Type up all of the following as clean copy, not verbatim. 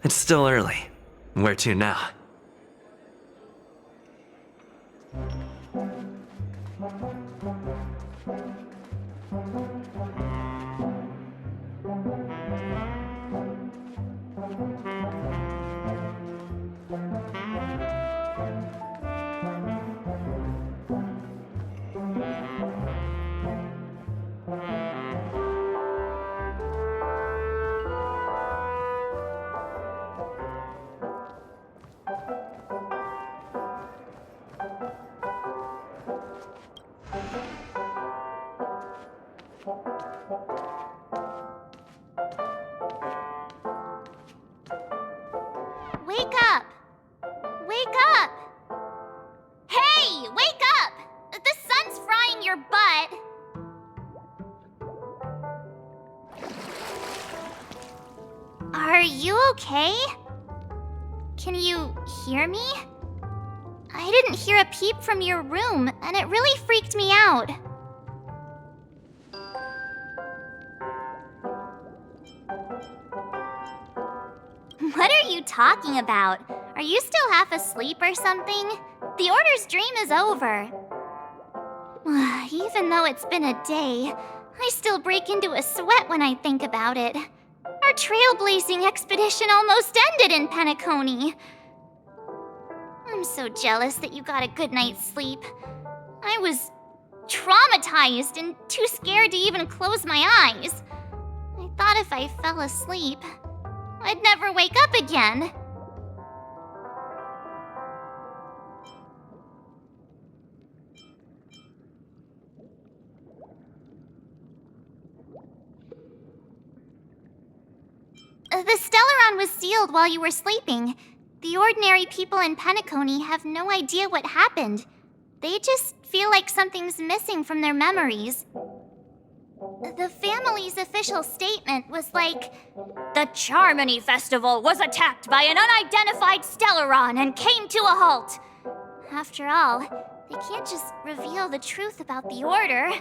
It's still early. Where to now? Wake up! Wake up! Hey, wake up! The sun's frying your butt. Are you okay? Can you hear me? I didn't hear a peep from your room, and it really freaked me out. What are you talking about? Are you still half asleep or something? The Order's dream is over. Even though it's been a day, I still break into a sweat when I think about it. Our trailblazing expedition almost ended in Penacony. I'm so jealous that you got a good night's sleep. I was traumatized and too scared to even close my eyes. I thought if I fell asleep, I'd never wake up again. The Stellaron was sealed while you were sleeping. The ordinary people in Penacony have no idea what happened. They just feel like something's missing from their memories. The family's official statement was like, "The Charmony Festival was attacked by an unidentified Stellaron and came to a halt." After all, they can't just reveal the truth about the Order.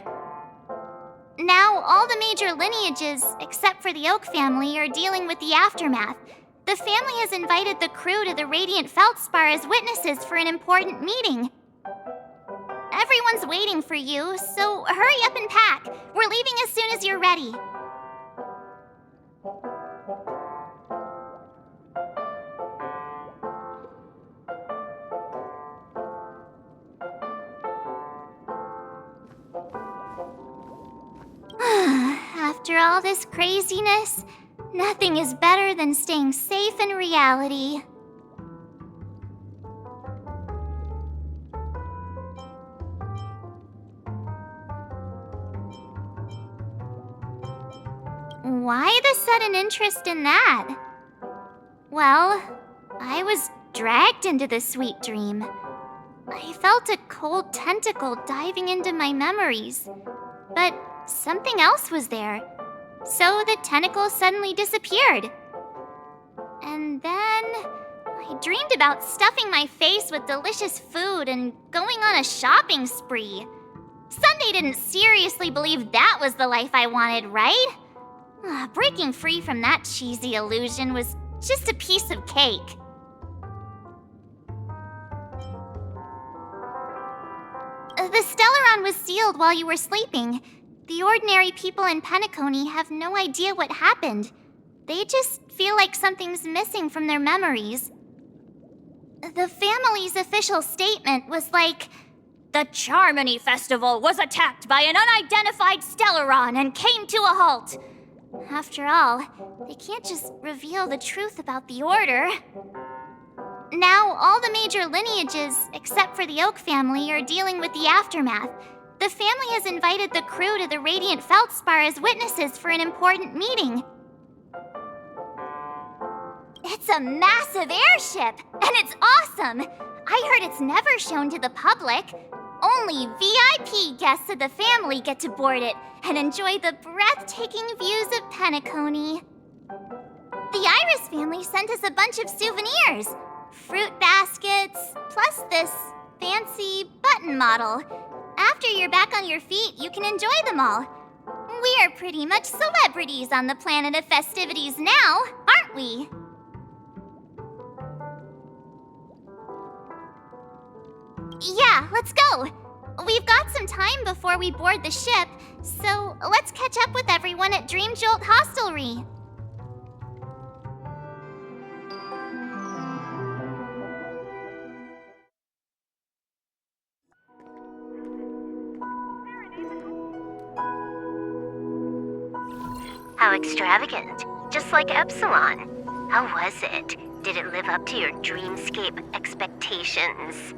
Now, all the major lineages, except for the Oak family, are dealing with the aftermath. The family has invited the crew to the Radiant Feldspar as witnesses for an important meeting. Everyone's waiting for you, so hurry up and pack. We're leaving as soon as you're ready. After all this craziness, nothing is better than staying safe in reality. Why the sudden interest in that? Well, I was dragged into the sweet dream. I felt a cold tentacle diving into my memories, but something else was there. So the tentacle suddenly disappeared. And then I dreamed about stuffing my face with delicious food and going on a shopping spree. Sunday didn't seriously believe that was the life I wanted, right? Breaking free from that cheesy illusion was just a piece of cake. The Stellaron was sealed while you were sleeping. The ordinary people in Penacony have no idea what happened. They just feel like something's missing from their memories. The family's official statement was like, "The Charmony Festival was attacked by an unidentified Stellaron and came to a halt." After all, they can't just reveal the truth about the Order. Now, all the major lineages, except for the Oak family, are dealing with the aftermath. The family has invited the crew to the Radiant Feldspar as witnesses for an important meeting. It's a massive airship, and it's awesome! I heard it's never shown to the public. Only VIP guests of the family get to board it and enjoy the breathtaking views of Penacony. The Iris family sent us a bunch of souvenirs. Fruit baskets, plus this fancy button model. After you're back on your feet, you can enjoy them all. We are pretty much celebrities on the planet of Festivities now, aren't we? Yeah, let's go. We've got some time before we board the ship, so let's catch up with everyone at Dream Jolt Hostelry. How extravagant. Just like Epsilon. How was it? Did it live up to your dreamscape expectations?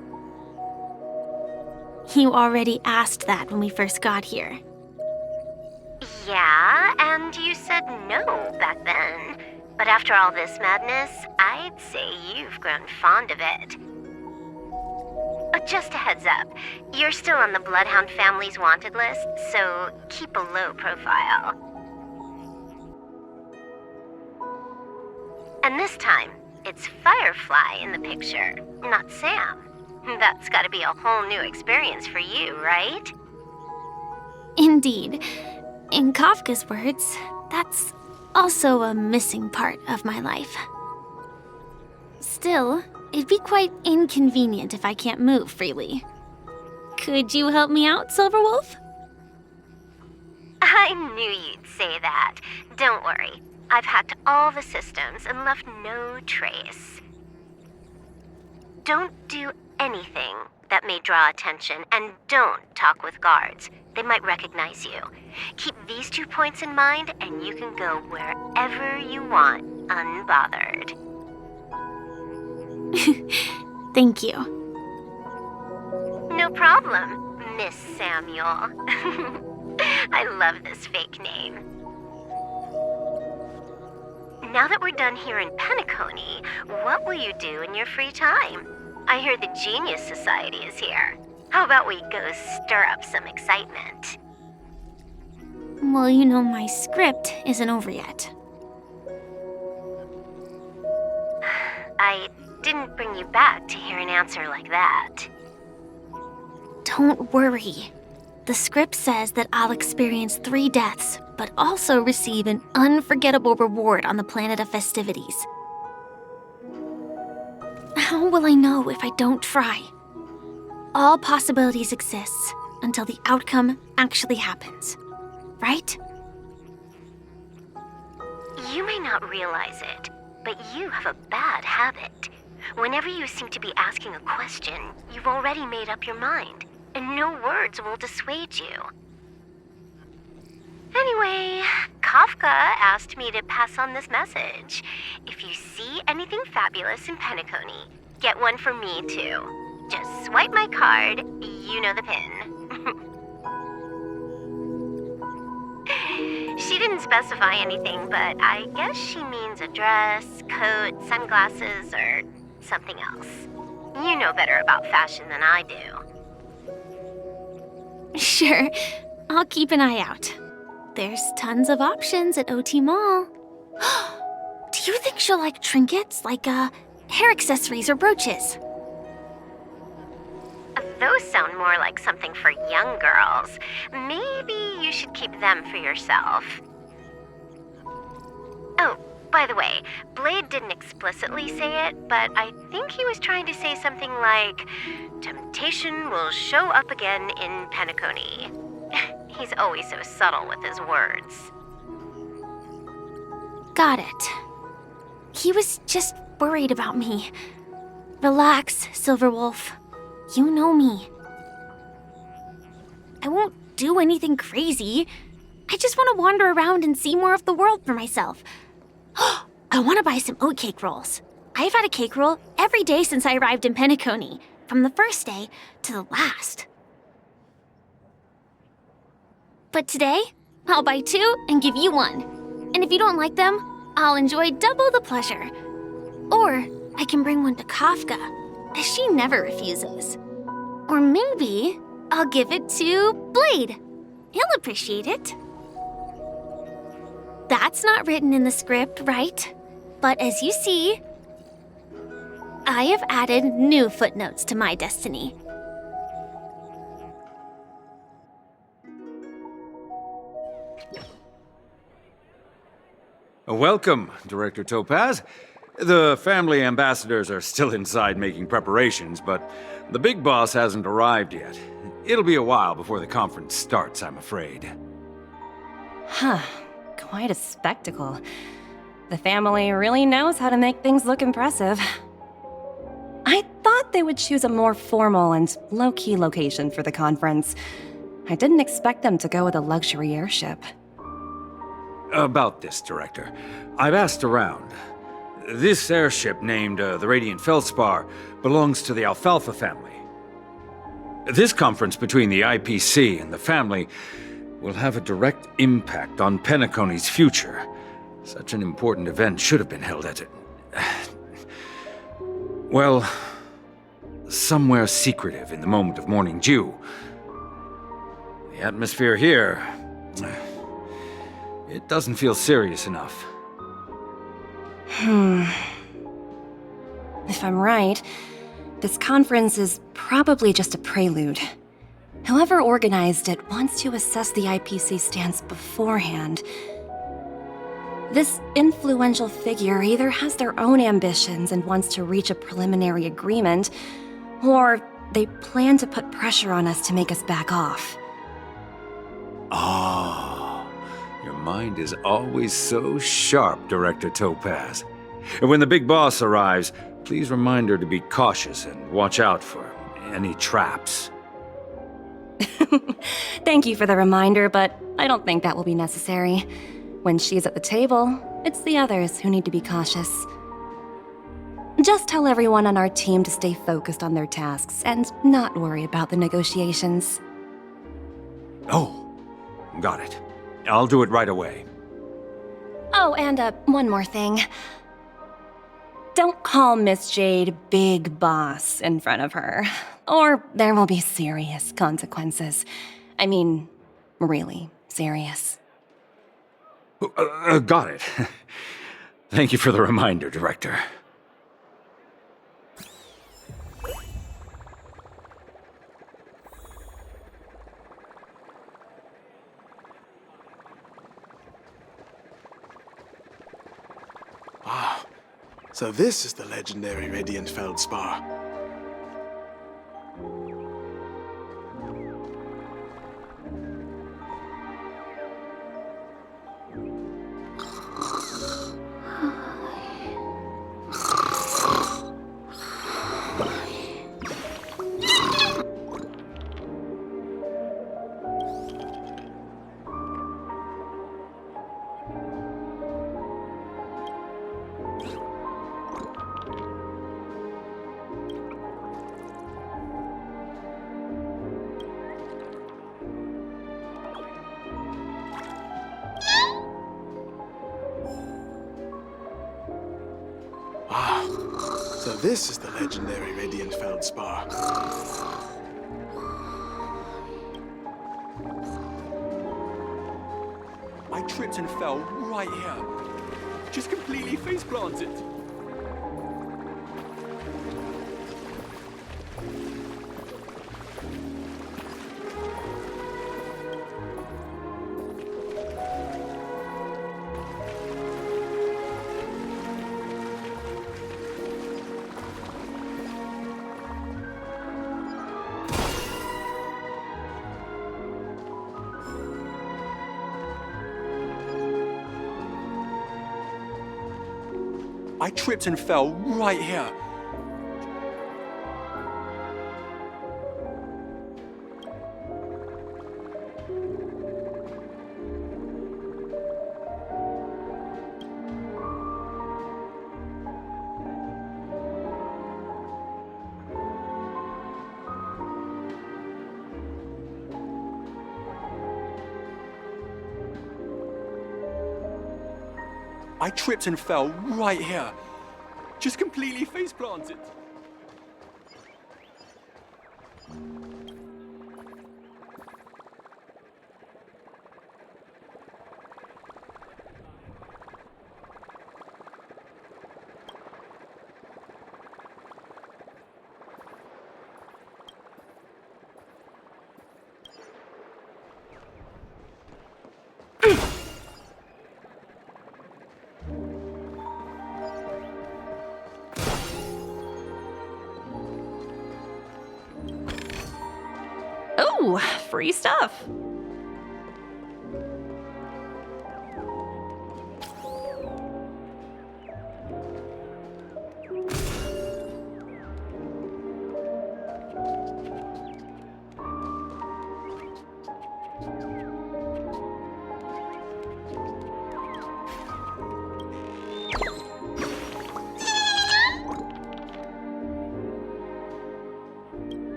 You already asked that when we first got here. Yeah, and you said no back then. But after all this madness, I'd say you've grown fond of it. Just a heads up, you're still on the Bloodhound family's wanted list, so keep a low profile. And this time, it's Firefly in the picture, not Sam. That's gotta be a whole new experience for you, right? Indeed. In Kafka's words, that's also a missing part of my life. Still, it'd be quite inconvenient if I can't move freely. Could you help me out, Silverwolf? I knew you'd say that. Don't worry. I've hacked all the systems and left no trace. Don't do anything that may draw attention, and don't talk with guards. They might recognize you. Keep these 2 points in mind, and you can go wherever you want, unbothered. Thank you. No problem, Miss Samuel. I love this fake name. Now that we're done here in Penacony, what will you do in your free time? I hear the Genius Society is here. How about we go stir up some excitement? Well, you know my script isn't over yet. I didn't bring you back to hear an answer like that. Don't worry. The script says that I'll experience 3 deaths, but also receive an unforgettable reward on the planet of Festivities. How will I know if I don't try? All possibilities exist until the outcome actually happens, right? You may not realize it, but you have a bad habit. Whenever you seem to be asking a question, you've already made up your mind, and no words will dissuade you. Anyway, Kafka asked me to pass on this message. If you see anything fabulous in Penacony, get one for me too. Just swipe my card, you know the pin. She didn't specify anything, but I guess she means a dress, coat, sunglasses, or something else. You know better about fashion than I do. Sure, I'll keep an eye out. There's tons of options at OT Mall. Do you think she'll like trinkets, like hair accessories or brooches? Those sound more like something for young girls. Maybe you should keep them for yourself. Oh, by the way, Blade didn't explicitly say it, but I think he was trying to say something like, temptation will show up again in Penacony. He's always so subtle with his words. Got it. He was just worried about me. Relax, Silverwolf. You know me. I won't do anything crazy. I just want to wander around and see more of the world for myself. I want to buy some oatcake rolls. I've had a cake roll every day since I arrived in Penacony, from the first day to the last. But today, I'll buy 2 and give you 1. And if you don't like them, I'll enjoy double the pleasure. Or I can bring one to Kafka, as she never refuses. Or maybe I'll give it to Blade. He'll appreciate it. That's not written in the script, right? But as you see, I have added new footnotes to my destiny. Welcome, Director Topaz. The family ambassadors are still inside making preparations, but the big boss hasn't arrived yet. It'll be a while before the conference starts, I'm afraid. Huh. Quite a spectacle. The family really knows how to make things look impressive. I thought they would choose a more formal and low-key location for the conference. I didn't expect them to go with a luxury airship. About this, Director. I've asked around. This airship, named the Radiant Feldspar, belongs to the Alfalfa family. This conference between the IPC and the family will have a direct impact on Penacony's future. Such an important event should have been held at well, somewhere secretive in the moment of morning dew. The atmosphere here, it doesn't feel serious enough. If I'm right, this conference is probably just a prelude. Whoever organized it wants to assess the IPC stance beforehand. This influential figure either has their own ambitions and wants to reach a preliminary agreement, or they plan to put pressure on us to make us back off. Ah, your mind is always so sharp, Director Topaz. And when the big boss arrives, please remind her to be cautious and watch out for any traps. Thank you for the reminder, but I don't think that will be necessary. When she's at the table, it's the others who need to be cautious. Just tell everyone on our team to stay focused on their tasks and not worry about the negotiations. Oh, got it. I'll do it right away. Oh, and one more thing. Don't call Miss Jade Big Boss in front of her, or there will be serious consequences. I mean, really serious. Got it. Thank you for the reminder, Director. Ah, so this is the legendary Radiant Feldspar. Ah, so this is the legendary Radiant Feldspar. I tripped and fell right here. Just completely face planted. I tripped and fell right here. I tripped and fell right here. Just completely face planted. Ooh, free stuff.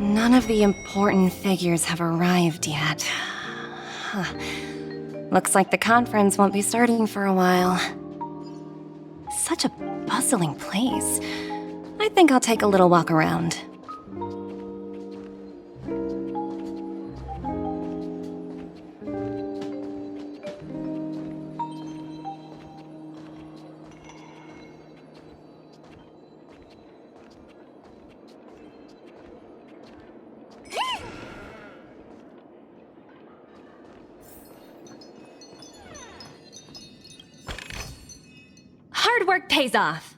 None of the important figures have arrived yet. Huh. Looks like the conference won't be starting for a while. Such a bustling place. I think I'll take a little walk around. Hard work pays off.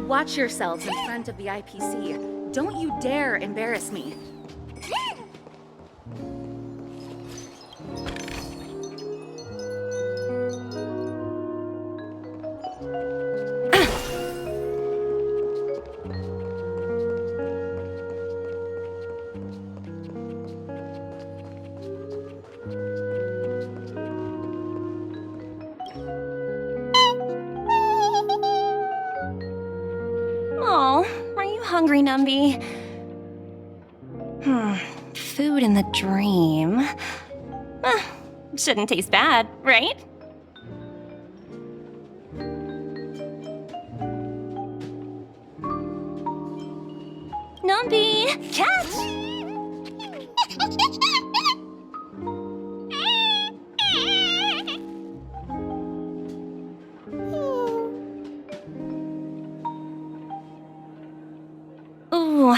Watch yourselves in front of the IPC. Don't you dare embarrass me. Hungry, Numby. Food in the dream. Shouldn't taste bad, right? Numby, catch! Ooh,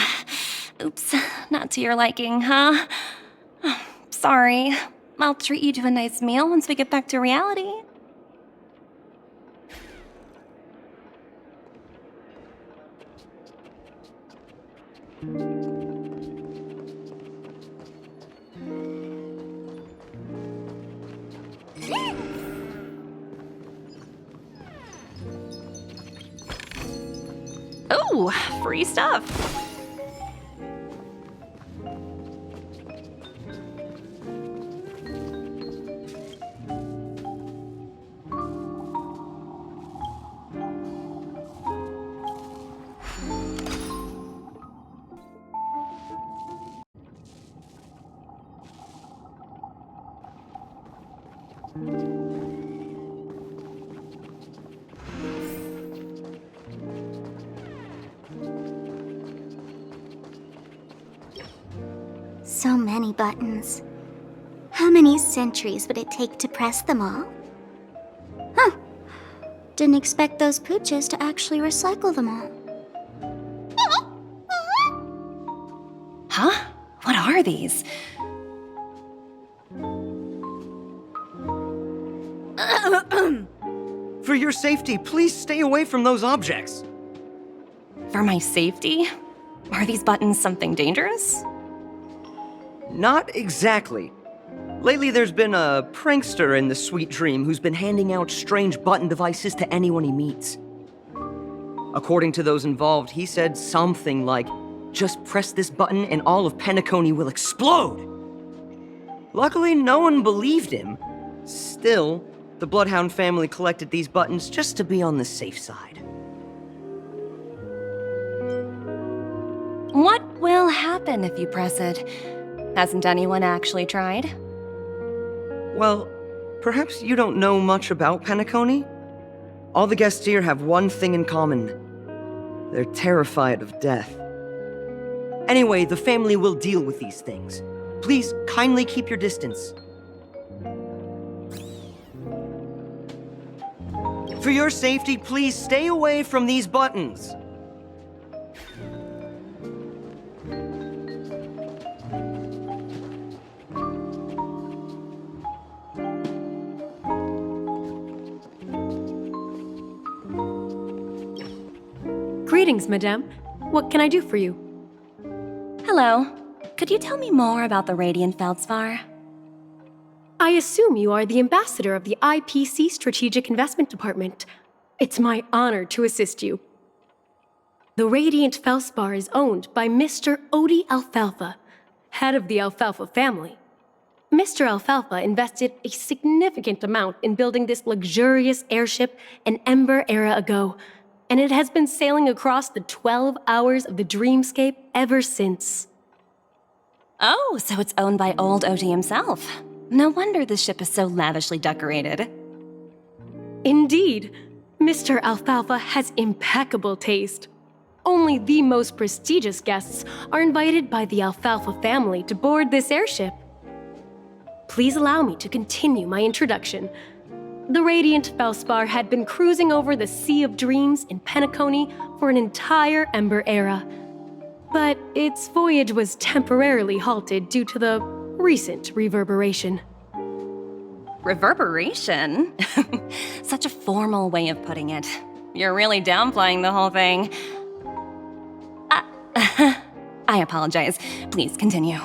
oops, not to your liking, huh? Sorry. I'll treat you to a nice meal once we get back to reality. Ooh, free stuff. So many buttons. How many centuries would it take to press them all? Huh. Didn't expect those pooches to actually recycle them all. Huh? What are these? For your safety, please stay away from those objects. For my safety? Are these buttons something dangerous? Not exactly. Lately, there's been a prankster in the Sweet Dream who's been handing out strange button devices to anyone he meets. According to those involved, he said something like, "Just press this button and all of Penacony will explode!" Luckily, no one believed him. Still, the Bloodhound family collected these buttons just to be on the safe side. What will happen if you press it? Hasn't anyone actually tried? Well, perhaps you don't know much about Penacony? All the guests here have one thing in common. They're terrified of death. Anyway, the family will deal with these things. Please kindly keep your distance. For your safety, please stay away from these buttons. Greetings, madame. What can I do for you? Hello. Could you tell me more about the Radiant Feldspar? I assume you are the ambassador of the IPC Strategic Investment Department. It's my honor to assist you. The Radiant Feldspar is owned by Mr. Odie Alfalfa, head of the Alfalfa family. Mr. Alfalfa invested a significant amount in building this luxurious airship an Ember era ago, and it has been sailing across the 12 hours of the dreamscape ever since. Oh, so it's owned by old Odie himself. No wonder this ship is so lavishly decorated. Indeed, Mr. Alfalfa has impeccable taste. Only the most prestigious guests are invited by the Alfalfa family to board this airship. Please allow me to continue my introduction. The Radiant Feldspar had been cruising over the Sea of Dreams in Penacony for an entire Ember era. But its voyage was temporarily halted due to the recent reverberation. Reverberation? Such a formal way of putting it. You're really downplaying the whole thing. I apologize. Please continue.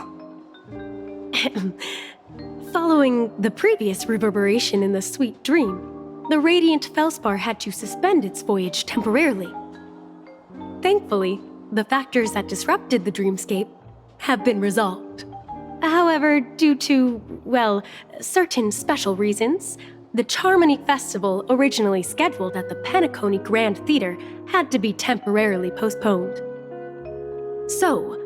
Following the previous reverberation in the Sweet Dream, the Radiant Feldspar had to suspend its voyage temporarily. Thankfully, the factors that disrupted the dreamscape have been resolved. However, due to, well, certain special reasons, the Charmony Festival originally scheduled at the Penacony Grand Theater had to be temporarily postponed. So,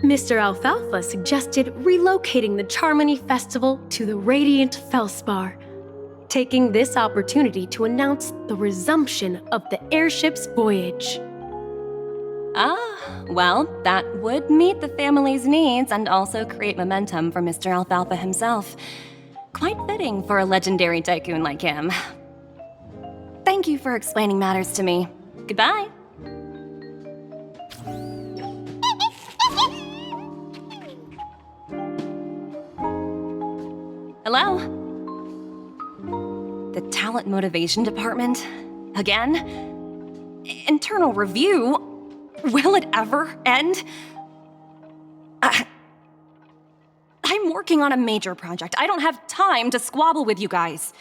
Mr. Alfalfa suggested relocating the Charmony Festival to the Radiant Feldspar, taking this opportunity to announce the resumption of the airship's voyage. Ah, well, that would meet the family's needs and also create momentum for Mr. Alfalfa himself. Quite fitting for a legendary tycoon like him. Thank you for explaining matters to me. Goodbye. Hello? The Talent Motivation Department? Again? Internal review? Will it ever end? I'm working on a major project. I don't have time to squabble with you guys.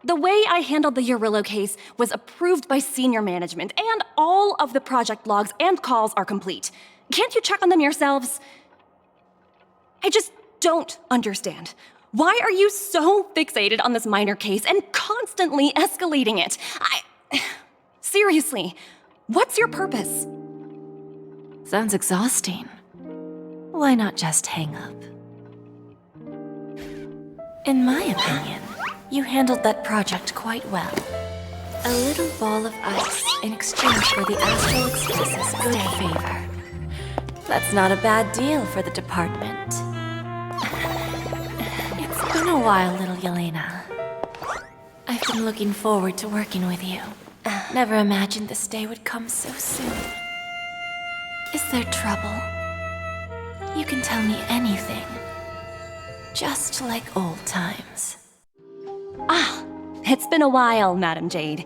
The way I handled the Urillo case was approved by senior management, and all of the project logs and calls are complete. Can't you check on them yourselves? I just don't understand. Why are you so fixated on this minor case and constantly escalating it? Seriously, what's your purpose? Sounds exhausting. Why not just hang up? In my opinion, you handled that project quite well. A little ball of ice in exchange for the Astral Express's good favor. That's not a bad deal for the department. It's been a while, little Yelena. I've been looking forward to working with you. Never imagined this day would come so soon. Is there trouble? You can tell me anything. Just like old times. Ah, it's been a while, Madam Jade.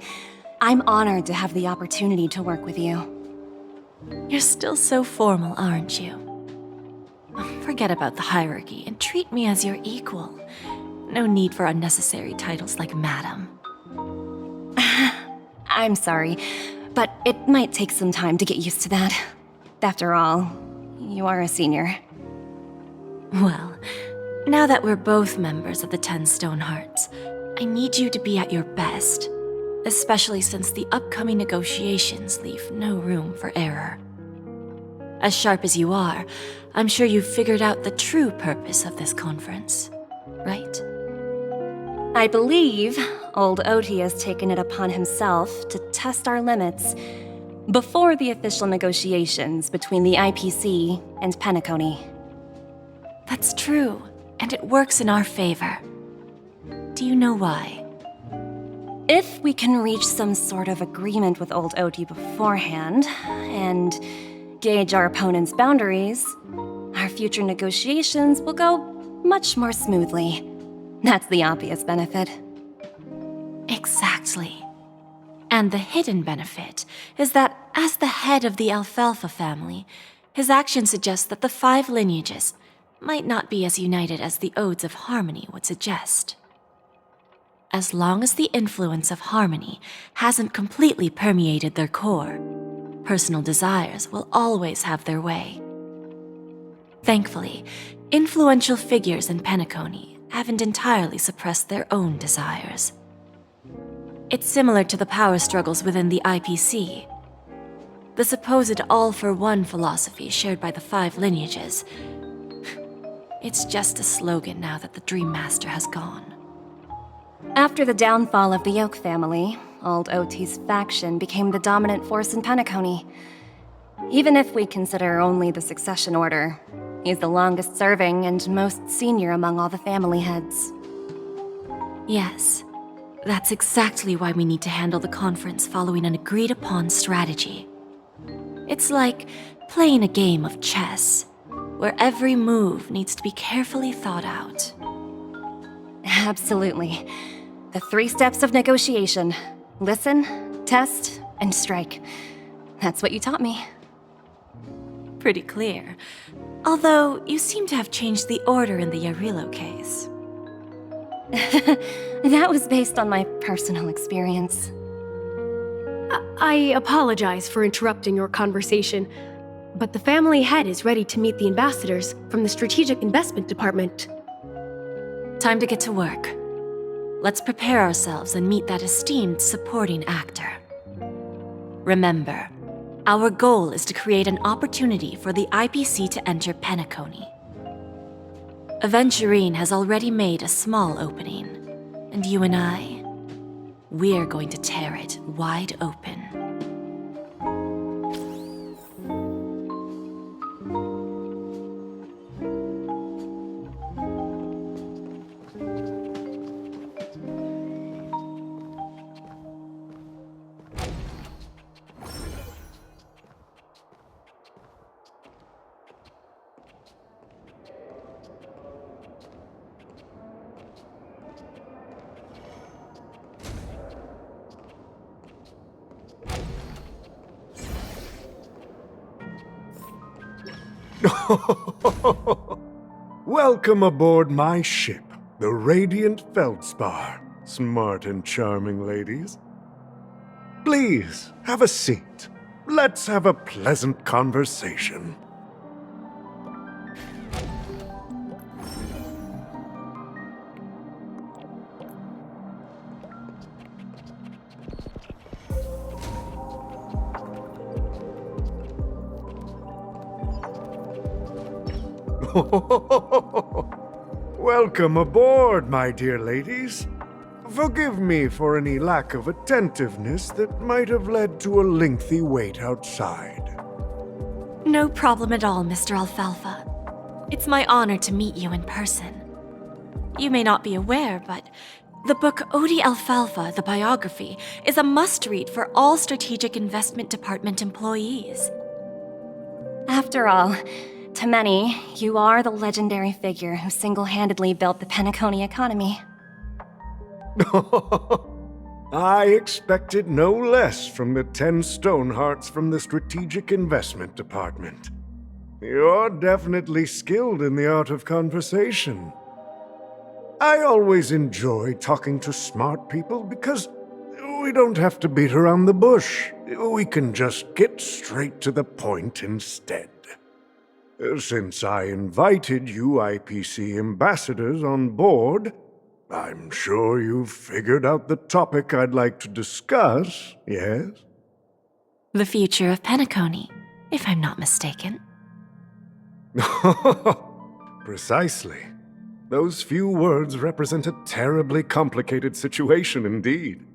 I'm honored to have the opportunity to work with you. You're still so formal, aren't you? Forget about the hierarchy and treat me as your equal. No need for unnecessary titles like Madam. I'm sorry, but it might take some time to get used to that. After all, you are a senior. Well, now that we're both members of the 10 Stone Hearts, I need you to be at your best, especially since the upcoming negotiations leave no room for error. As sharp as you are, I'm sure you've figured out the true purpose of this conference, right? I believe old Oti has taken it upon himself to test our limits before the official negotiations between the IPC and Penacony. That's true, and it works in our favor. Do you know why? If we can reach some sort of agreement with old Oti beforehand, and gauge our opponent's boundaries, our future negotiations will go much more smoothly. That's the obvious benefit. Exactly. And the hidden benefit is that as the head of the Alfalfa family, his actions suggest that the 5 lineages might not be as united as the Odes of Harmony would suggest. As long as the influence of harmony hasn't completely permeated their core, personal desires will always have their way. Thankfully, influential figures in Penacony haven't entirely suppressed their own desires. It's similar to the power struggles within the IPC. The supposed all-for-one philosophy shared by the 5 lineages. It's just a slogan now that the Dream Master has gone. After the downfall of the Oak family, old Oti's faction became the dominant force in Penacony. Even if we consider only the succession order, he's the longest serving and most senior among all the family heads. Yes, that's exactly why we need to handle the conference following an agreed-upon strategy. It's like playing a game of chess, where every move needs to be carefully thought out. Absolutely. The 3 steps of negotiation. Listen, test, and strike. That's what you taught me. Pretty clear. Although, you seem to have changed the order in the Yarilo case. That was based on my personal experience. I apologize for interrupting your conversation, but the family head is ready to meet the ambassadors from the Strategic Investment Department. Time to get to work. Let's prepare ourselves and meet that esteemed supporting actor. Remember, our goal is to create an opportunity for the IPC to enter Penacony. Aventurine has already made a small opening, and you and I, we're going to tear it wide open. Welcome aboard my ship, the Radiant Feldspar, smart and charming ladies. Please, have a seat. Let's have a pleasant conversation. Welcome aboard, my dear ladies. Forgive me for any lack of attentiveness that might have led to a lengthy wait outside. No problem at all, Mr. Alfalfa. It's my honor to meet you in person. You may not be aware, but the book Odi Alfalfa, the biography, is a must-read for all Strategic Investment Department employees. After all, to many, you are the legendary figure who single-handedly built the Penacony economy. I expected no less from the 10 Stonehearts from the Strategic Investment Department. You're definitely skilled in the art of conversation. I always enjoy talking to smart people because we don't have to beat around the bush. We can just get straight to the point instead. Since I invited you IPC ambassadors on board, I'm sure you've figured out the topic I'd like to discuss, yes? The future of Penacony, if I'm not mistaken. Precisely. Those few words represent a terribly complicated situation indeed.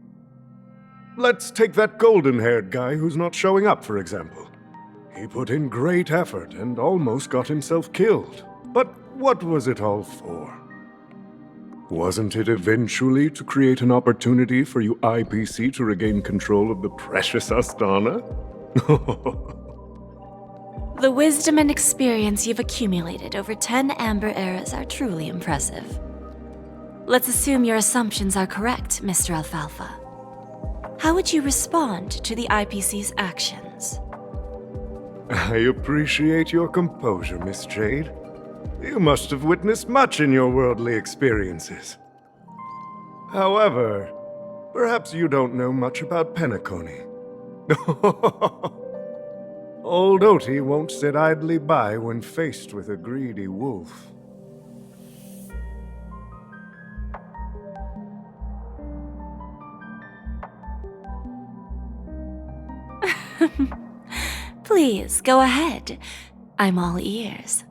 Let's take that golden-haired guy who's not showing up, for example. He put in great effort and almost got himself killed. But what was it all for? Wasn't it eventually to create an opportunity for you IPC to regain control of the precious Astana? The wisdom and experience you've accumulated over 10 Amber Eras are truly impressive. Let's assume your assumptions are correct, Mr. Alfalfa. How would you respond to the IPC's actions? I appreciate your composure, Miss Jade. You must have witnessed much in your worldly experiences. However, perhaps you don't know much about Penacony. Old Oti won't sit idly by when faced with a greedy wolf. Please, go ahead. I'm all ears.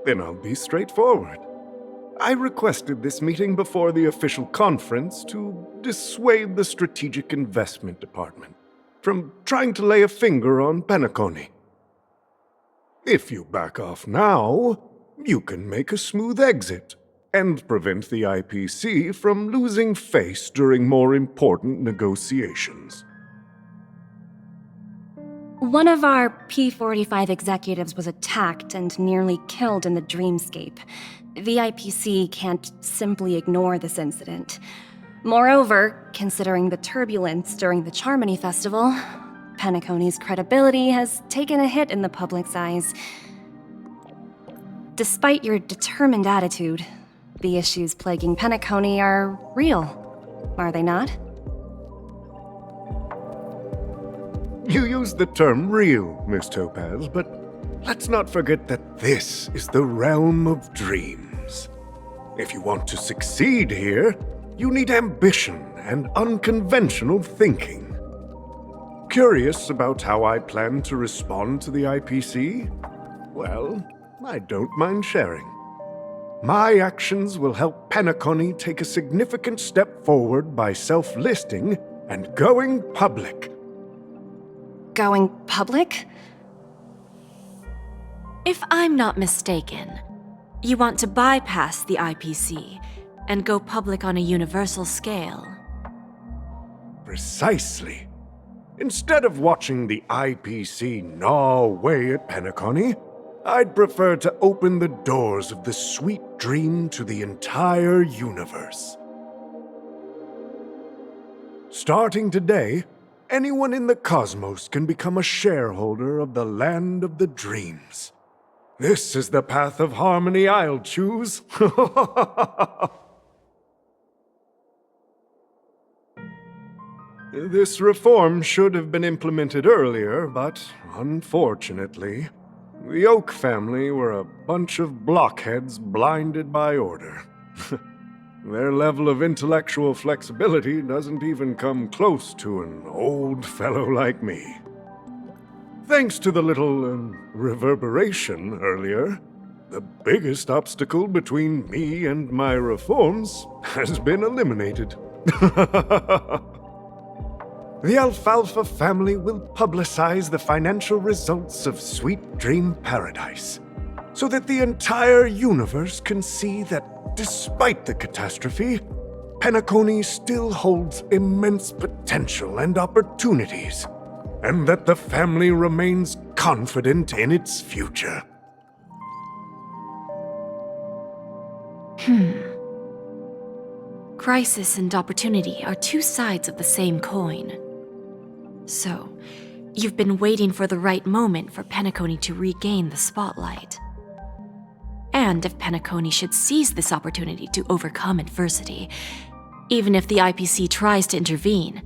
Then I'll be straightforward. I requested this meeting before the official conference to dissuade the Strategic Investment Department from trying to lay a finger on Penacony. If you back off now, you can make a smooth exit and prevent the IPC from losing face during more important negotiations. One of our P-45 executives was attacked and nearly killed in the dreamscape. The IPC can't simply ignore this incident. Moreover, considering the turbulence during the Charmony Festival, Penacony's credibility has taken a hit in the public's eyes. Despite your determined attitude, the issues plaguing Penacony are real, are they not? You used the term real, Miss Topaz, but let's not forget that this is the realm of dreams. If you want to succeed here, you need ambition and unconventional thinking. Curious about how I plan to respond to the IPC? Well, I don't mind sharing. My actions will help Penacony take a significant step forward by self-listing and going public. Going public? If I'm not mistaken, you want to bypass the IPC and go public on a universal scale. Precisely. Instead of watching the IPC gnaw away at Penacony, I'd prefer to open the doors of the sweet dream to the entire universe. Starting today, anyone in the cosmos can become a shareholder of the land of the dreams. This is the path of harmony I'll choose. This reform should have been implemented earlier, but unfortunately, the Oak family were a bunch of blockheads blinded by order. Their level of intellectual flexibility doesn't even come close to an old fellow like me. Thanks to the little reverberation earlier, the biggest obstacle between me and my reforms has been eliminated. the Alfalfa family will publicize the financial results of Sweet Dream Paradise, so that the entire universe can see that despite the catastrophe, Penacony still holds immense potential and opportunities, and that the family remains confident in its future. Crisis and opportunity are two sides of the same coin. So, you've been waiting for the right moment for Penacony to regain the spotlight. And if Penacony should seize this opportunity to overcome adversity, even if the IPC tries to intervene,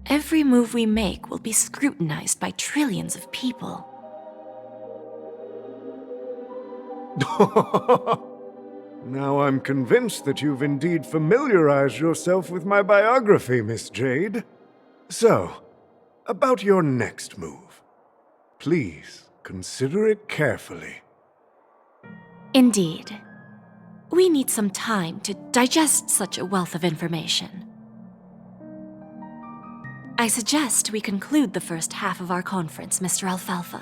every move we make will be scrutinized by trillions of people. Now I'm convinced that you've indeed familiarized yourself with my biography, Miss Jade. So, about your next move. Please consider it carefully. Indeed. We need some time to digest such a wealth of information. I suggest we conclude the first half of our conference, Mr. Alfalfa.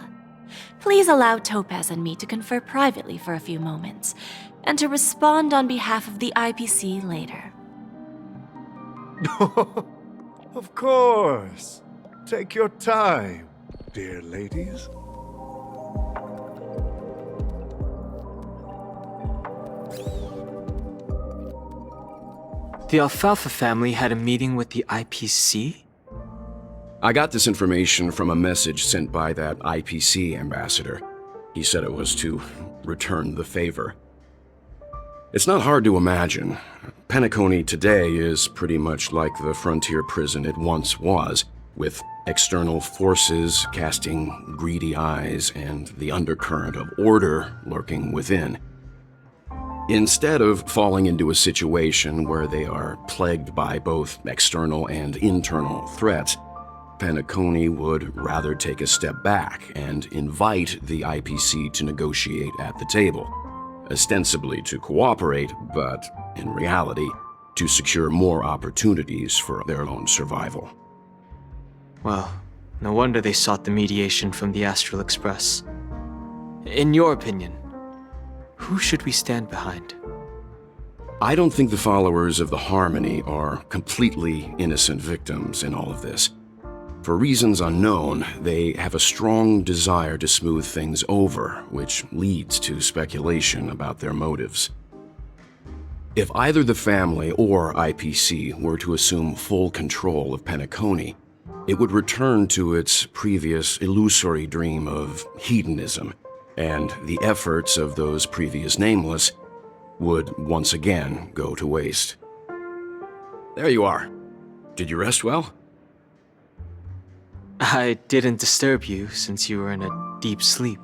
Please allow Topaz and me to confer privately for a few moments, and to respond on behalf of the IPC later. Of course. Take your time, dear ladies. The Alfalfa family had a meeting with the IPC? I got this information from a message sent by that IPC ambassador. He said it was to return the favor. It's not hard to imagine. Penacony today is pretty much like the frontier prison it once was, with external forces casting greedy eyes and the undercurrent of order lurking within. Instead of falling into a situation where they are plagued by both external and internal threats, Penacony would rather take a step back and invite the IPC to negotiate at the table, ostensibly to cooperate, but in reality, to secure more opportunities for their own survival. Well, no wonder they sought the mediation from the Astral Express. In your opinion, who should we stand behind? I don't think the followers of the Harmony are completely innocent victims in all of this. For reasons unknown, they have a strong desire to smooth things over, which leads to speculation about their motives. If either the family or IPC were to assume full control of Penacony, it would return to its previous illusory dream of hedonism, and the efforts of those previous nameless would once again go to waste. There you are. Did you rest well? I didn't disturb you since you were in a deep sleep.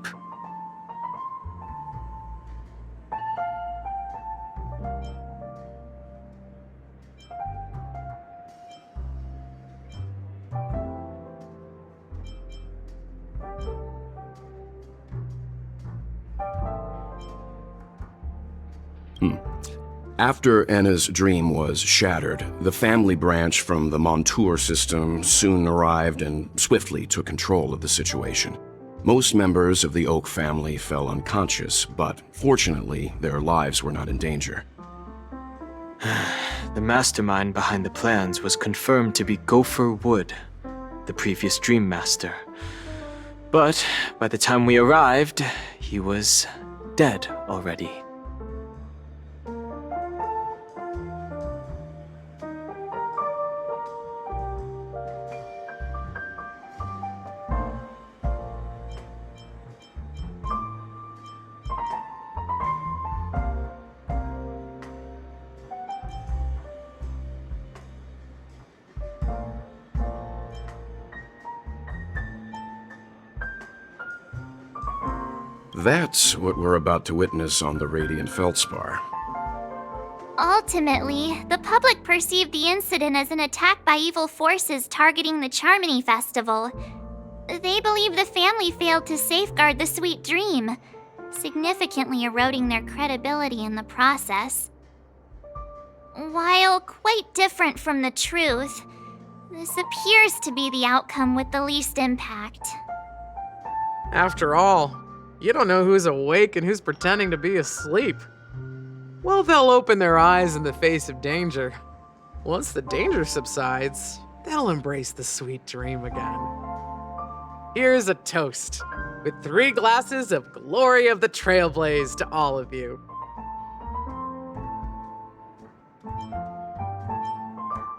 After Enna's dream was shattered, the family branch from the Montour system soon arrived and swiftly took control of the situation. Most members of the Oak family fell unconscious, but fortunately, their lives were not in danger. The mastermind behind the plans was confirmed to be Gopher Wood, the previous Dream Master. But by the time we arrived, he was dead already. That's what we're about to witness on the Radiant Feldspar. Ultimately, the public perceived the incident as an attack by evil forces targeting the Charmony Festival. They believe the family failed to safeguard the Sweet Dream, significantly eroding their credibility in the process. While quite different from the truth, This appears to be the outcome with the least impact. After all, you don't know who's awake and who's pretending to be asleep. Well, they'll open their eyes in the face of danger. Once the danger subsides, they'll embrace the sweet dream again. Here's a toast, with 3 glasses of glory of the Trailblaze to all of you.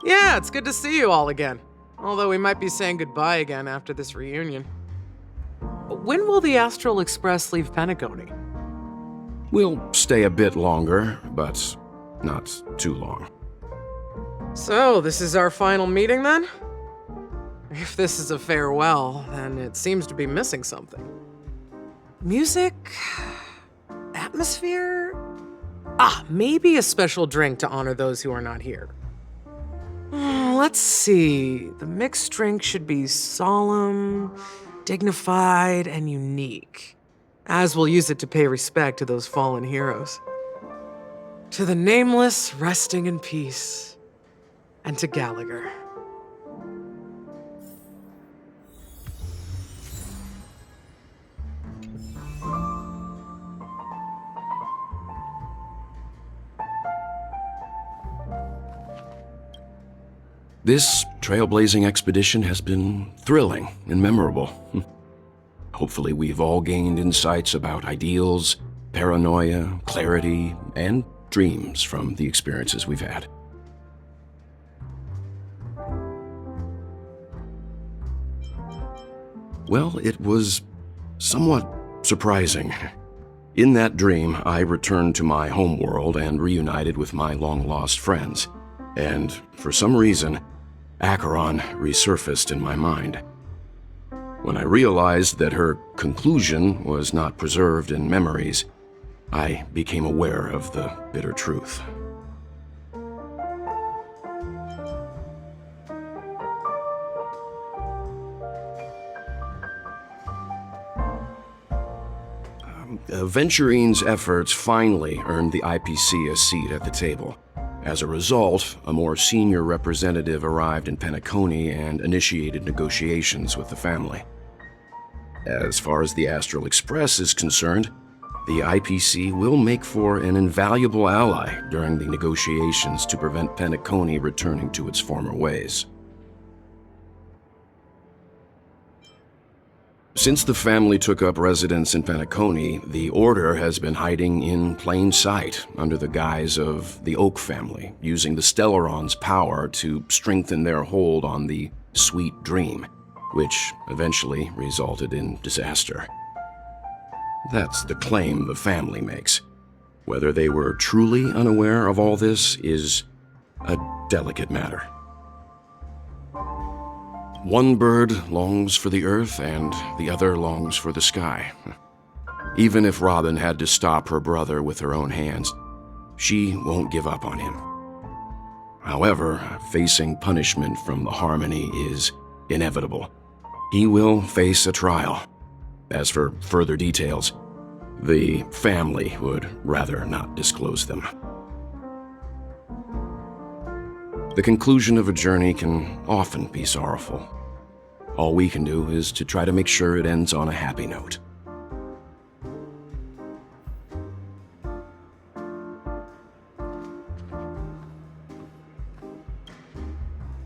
Yeah, it's good to see you all again. Although we might be saying goodbye again after this reunion. When will the Astral Express leave Penacony? We'll stay a bit longer, but not too long. So, this is our final meeting then? If this is a farewell, then it seems to be missing something. Music? Atmosphere? Maybe a special drink to honor those who are not here. Let's see. The mixed drink should be solemn, dignified, and unique, as we'll use it to pay respect to those fallen heroes. To the nameless, resting in peace, and to Gallagher. This trailblazing expedition has been thrilling and memorable. Hopefully we've all gained insights about ideals, paranoia, clarity, and dreams from the experiences we've had. Well, it was somewhat surprising. In that dream, I returned to my homeworld and reunited with my long-lost friends. And for some reason, Acheron resurfaced in my mind. When I realized that her conclusion was not preserved in memories, I became aware of the bitter truth. Venturine's efforts finally earned the IPC a seat at the table. As a result, a more senior representative arrived in Penacony and initiated negotiations with the family. As far as the Astral Express is concerned, the IPC will make for an invaluable ally during the negotiations to prevent Penacony returning to its former ways. Since the family took up residence in Penacony, the Order has been hiding in plain sight under the guise of the Oak family, using the Stellaron's power to strengthen their hold on the Sweet Dream, which eventually resulted in disaster. That's the claim the family makes. Whether they were truly unaware of all this is a delicate matter. One bird longs for the earth and the other longs for the sky. Even if Robin had to stop her brother with her own hands, she won't give up on him. However, facing punishment from the Harmony is inevitable. He will face a trial. As for further details, the family would rather not disclose them. The conclusion of a journey can often be sorrowful. All we can do is to try to make sure it ends on a happy note.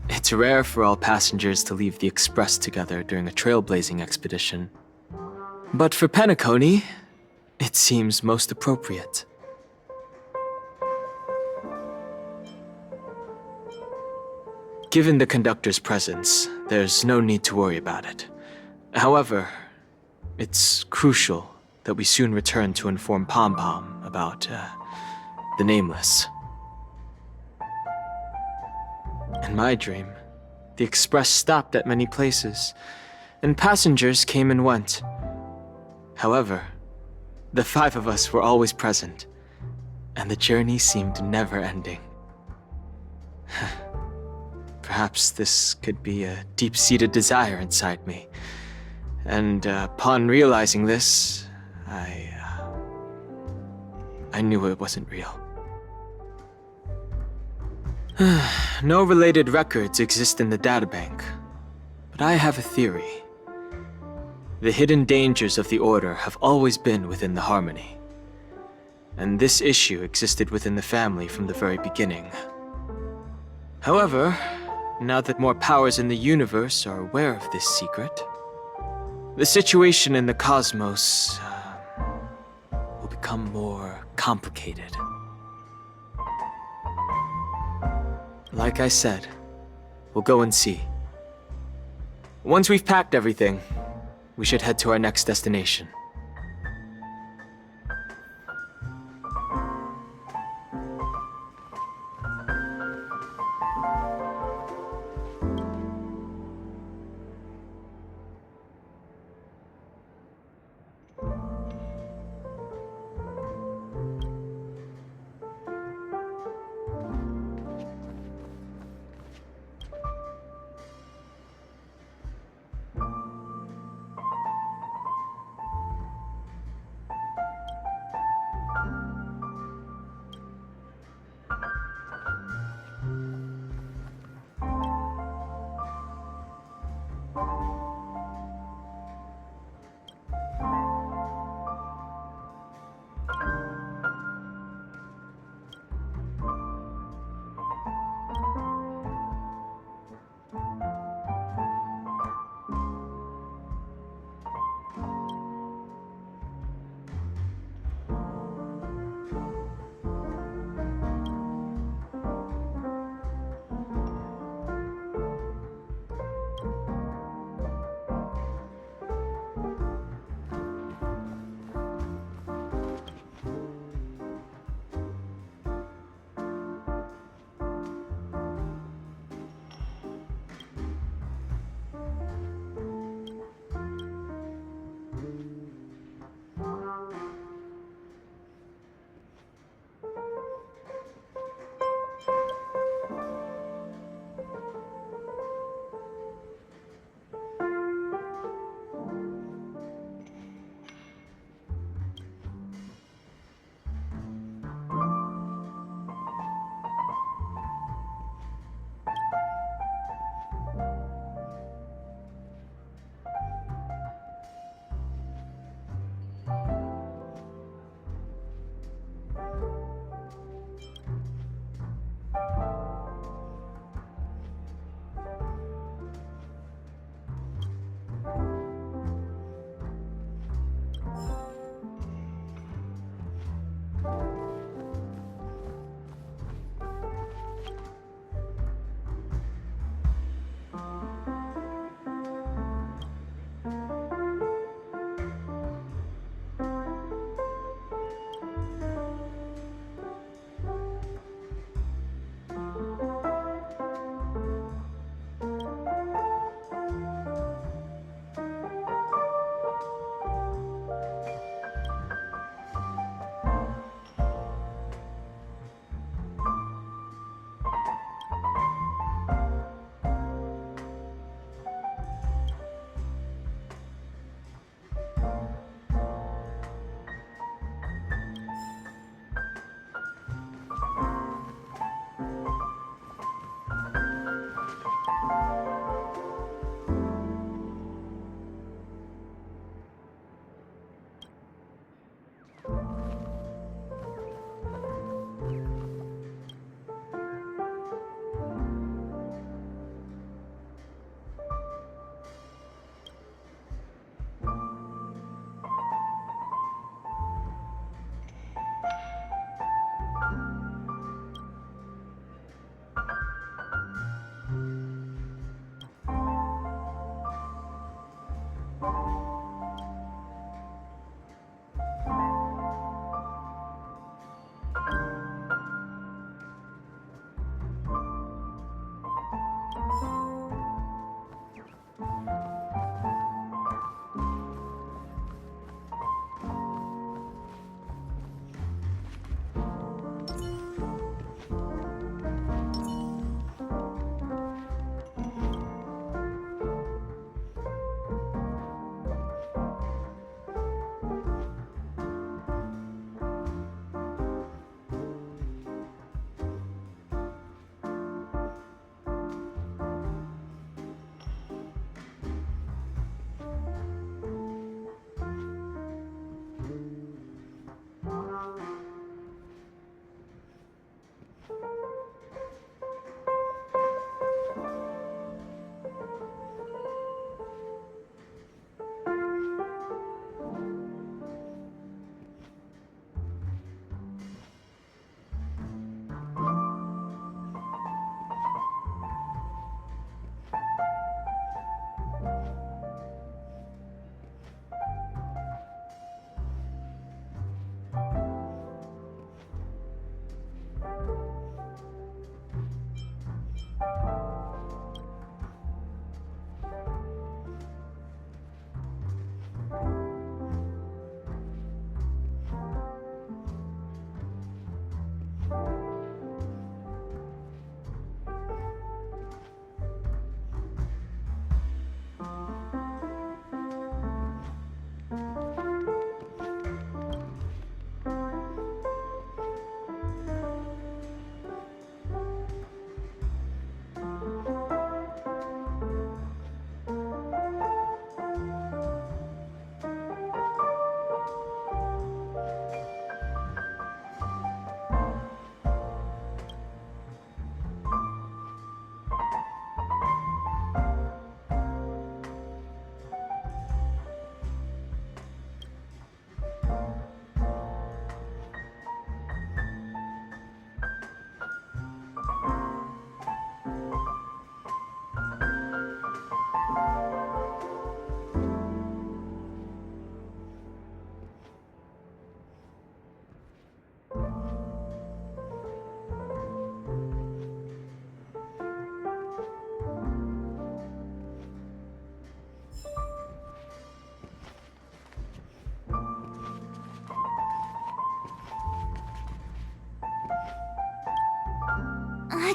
It's rare for all passengers to leave the Express together during a trailblazing expedition. But for Penacony, it seems most appropriate. Given the conductor's presence, there's no need to worry about it. However, it's crucial that we soon return to inform Pom Pom about, the Nameless. In my dream, the Express stopped at many places, and passengers came and went. However, the 5 of us were always present, and the journey seemed never ending. Perhaps this could be a deep-seated desire inside me, and upon realizing this, I knew it wasn't real. No related records exist in the databank, but I have a theory. The hidden dangers of the Order have always been within the Harmony, and this issue existed within the family from the very beginning. However, now that more powers in the universe are aware of this secret, the situation in the cosmos will become more complicated. Like I said, we'll go and see. Once we've packed everything, we should head to our next destination.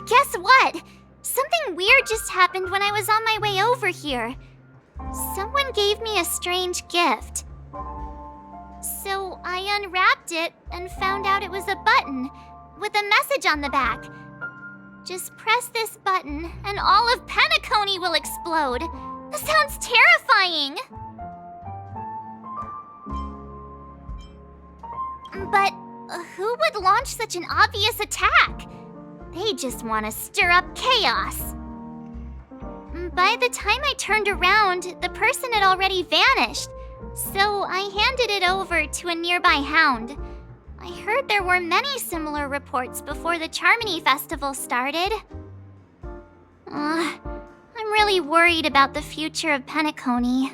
guess what? Something weird just happened when I was on my way over here. Someone gave me a strange gift. So I unwrapped it and found out it was a button with a message on the back. Just press this button and all of Penacony will explode. That sounds terrifying! But who would launch such an obvious attack? They just want to stir up chaos. By the time I turned around, the person had already vanished, so I handed it over to a nearby hound. I heard there were many similar reports before the Charmony Festival started. I'm really worried about the future of Penacony.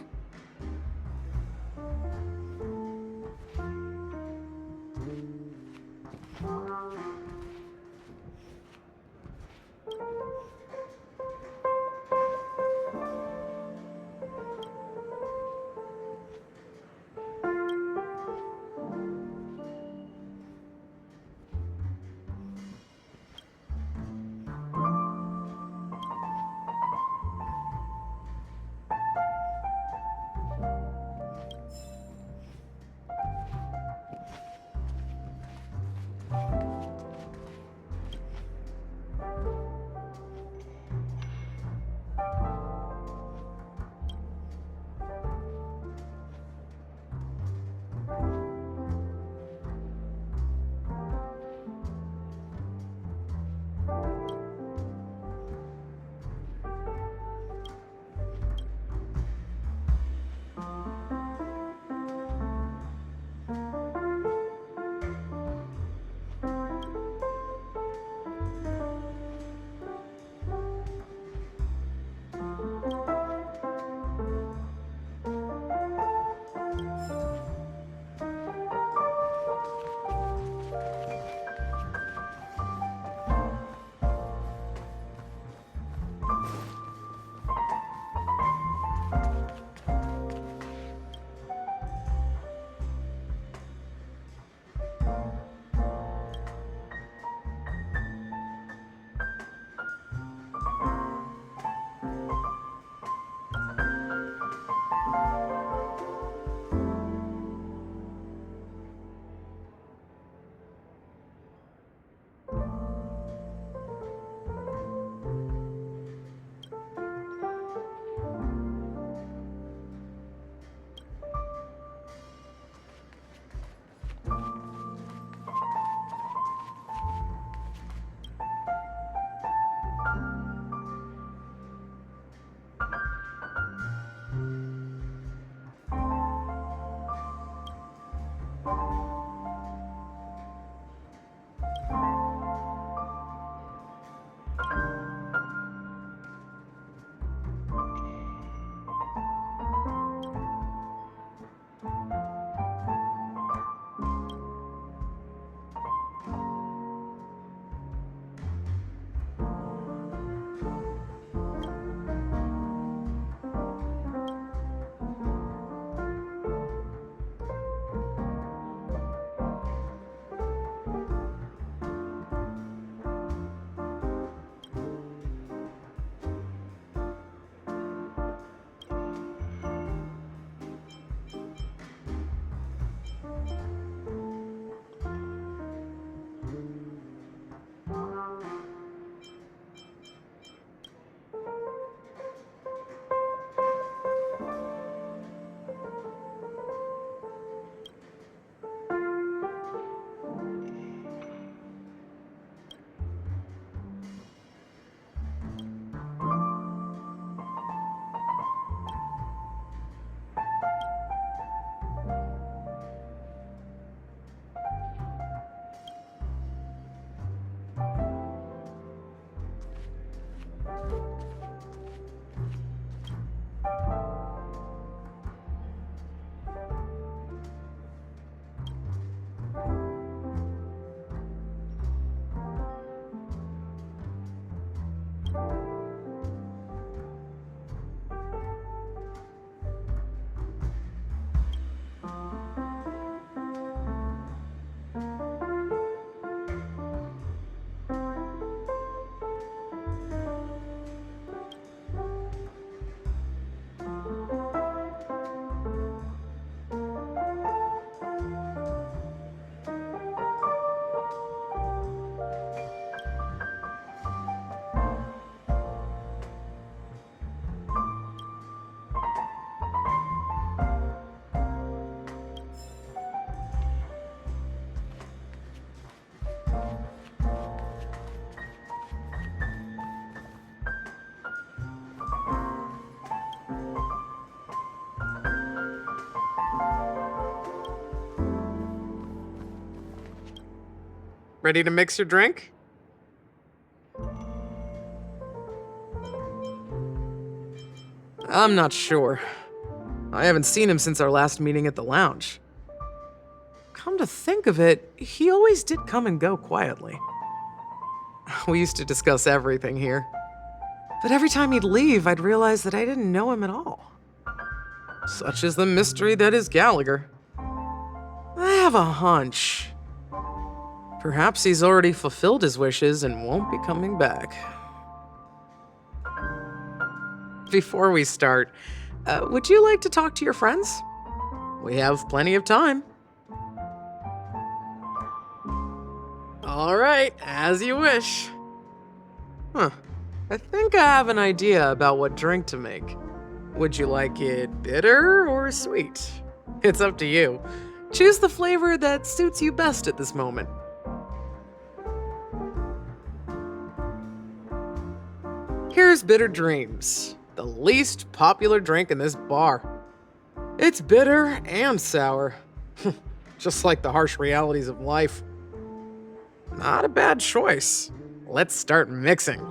Ready to mix your drink? I'm not sure. I haven't seen him since our last meeting at the lounge. Come to think of it, he always did come and go quietly. We used to discuss everything here. But every time he'd leave, I'd realize that I didn't know him at all. Such is the mystery that is Gallagher. I have a hunch. Perhaps he's already fulfilled his wishes and won't be coming back. Before we start, would you like to talk to your friends? We have plenty of time. All right, as you wish. I think I have an idea about what drink to make. Would you like it bitter or sweet? It's up to you. Choose the flavor that suits you best at this moment. Here's Bitter Dreams, the least popular drink in this bar. It's bitter and sour, just like the harsh realities of life. Not a bad choice. Let's start mixing.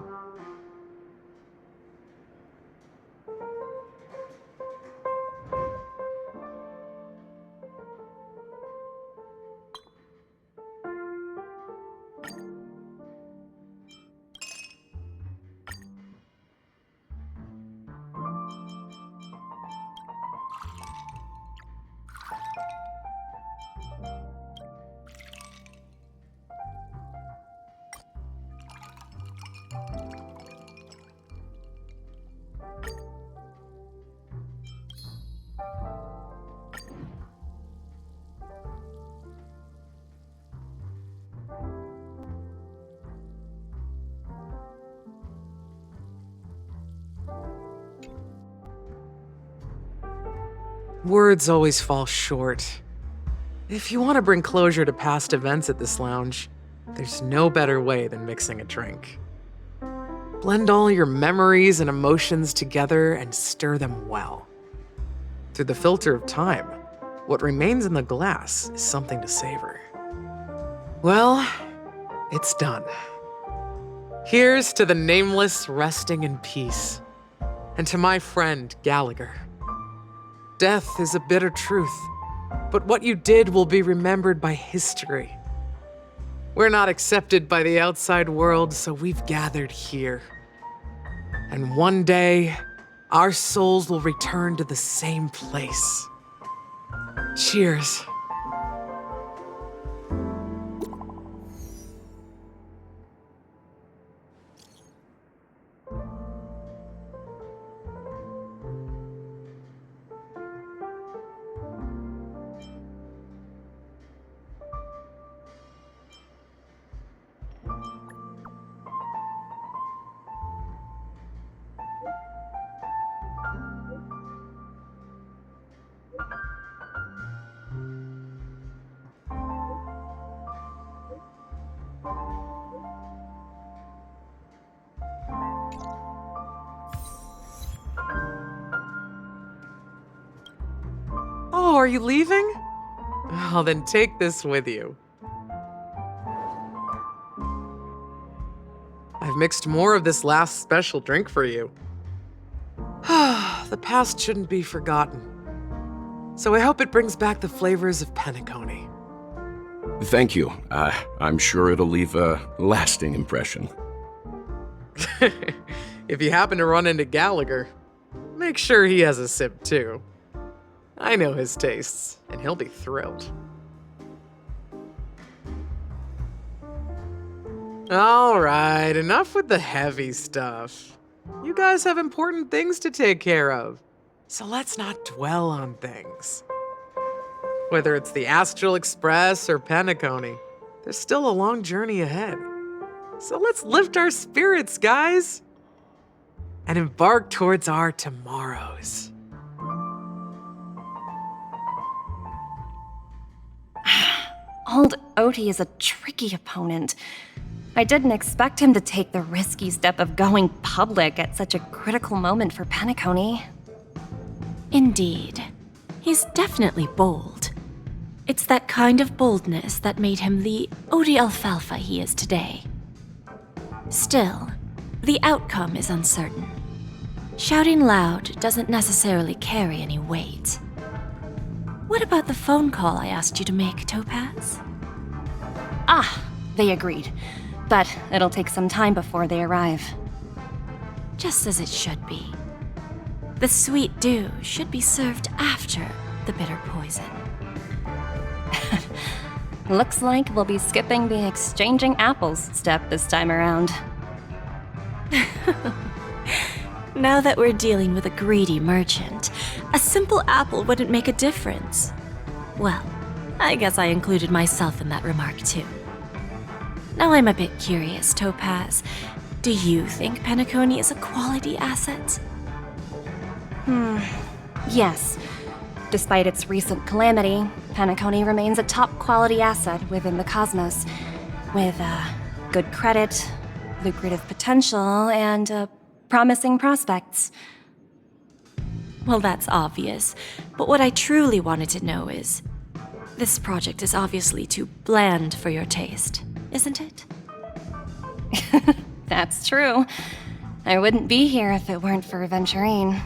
Words always fall short. If you want to bring closure to past events at this lounge, there's no better way than mixing a drink. Blend all your memories and emotions together and stir them well. Through the filter of time, what remains in the glass is something to savor. Well, it's done. Here's to the nameless resting in peace, and to my friend Gallagher. Death is a bitter truth, but what you did will be remembered by history. We're not accepted by the outside world, so we've gathered here. And one day, our souls will return to the same place. Cheers. Oh, are you leaving? Oh, then take this with you. I've mixed more of this last special drink for you. The past shouldn't be forgotten. So I hope it brings back the flavors of Penacony. Thank you. I'm sure it'll leave a lasting impression. If you happen to run into Gallagher, make sure he has a sip too. I know his tastes, and he'll be thrilled. All right, enough with the heavy stuff. You guys have important things to take care of, so let's not dwell on things. Whether it's the Astral Express or Penacony, there's still a long journey ahead. So let's lift our spirits, guys, and embark towards our tomorrows. Old Odie is a tricky opponent. I didn't expect him to take the risky step of going public at such a critical moment for Penacony. Indeed. He's definitely bold. It's that kind of boldness that made him the Odie Alfalfa he is today. Still, the outcome is uncertain. Shouting loud doesn't necessarily carry any weight. What about the phone call I asked you to make, Topaz? Ah, they agreed. But it'll take some time before they arrive. Just as it should be. The sweet dew should be served after the bitter poison. Looks like we'll be skipping the exchanging apples step this time around. Now that we're dealing with a greedy merchant, a simple apple wouldn't make a difference. Well, I guess I included myself in that remark too. Now I'm a bit curious, Topaz. Do you think Penacony is a quality asset? Yes. Despite its recent calamity, Penacony remains a top-quality asset within the cosmos, with good credit, lucrative potential, and promising prospects. Well, that's obvious, but what I truly wanted to know is, this project is obviously too bland for your taste, isn't it? That's true. I wouldn't be here if it weren't for Venturine.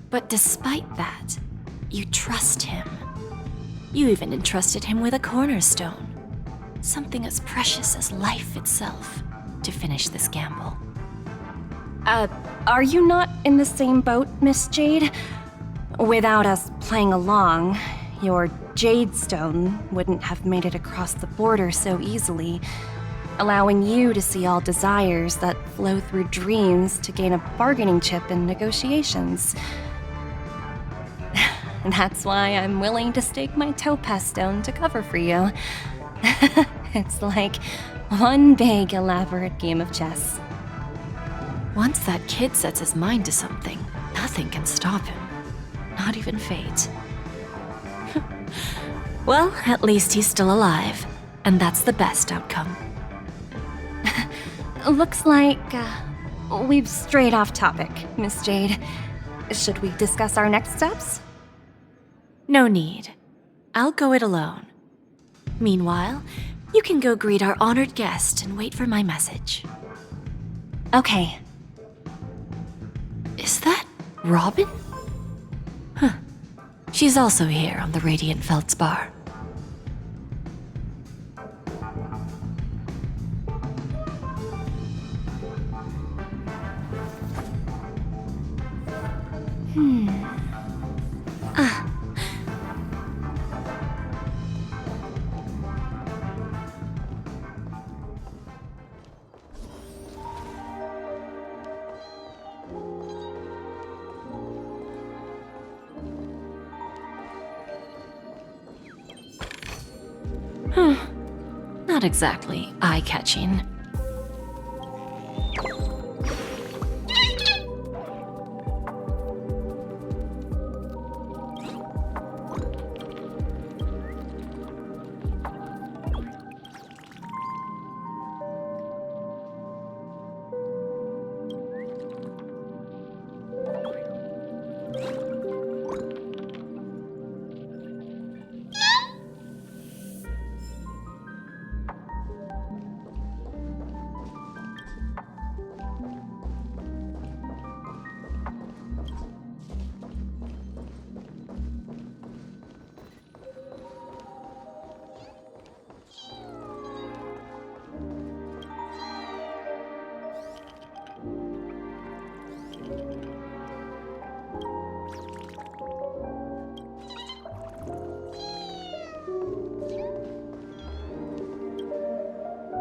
But despite that, you trust him. You even entrusted him with a cornerstone. Something as precious as life itself, to finish this gamble. Are you not in the same boat, Miss Jade? Without us playing along, your Jade Stone wouldn't have made it across the border so easily, allowing you to see all desires that flow through dreams to gain a bargaining chip in negotiations. That's why I'm willing to stake my Topaz Stone to cover for you. It's like one big, elaborate game of chess. Once that kid sets his mind to something, nothing can stop him. Not even fate. Well, at least he's still alive, and that's the best outcome. Looks like we've strayed off topic, Miss Jade. Should we discuss our next steps? No need. I'll go it alone. Meanwhile, you can go greet our honored guest and wait for my message. Okay. Is that Robin? Huh. She's also here on the Radiant Feldspar. Not exactly eye-catching.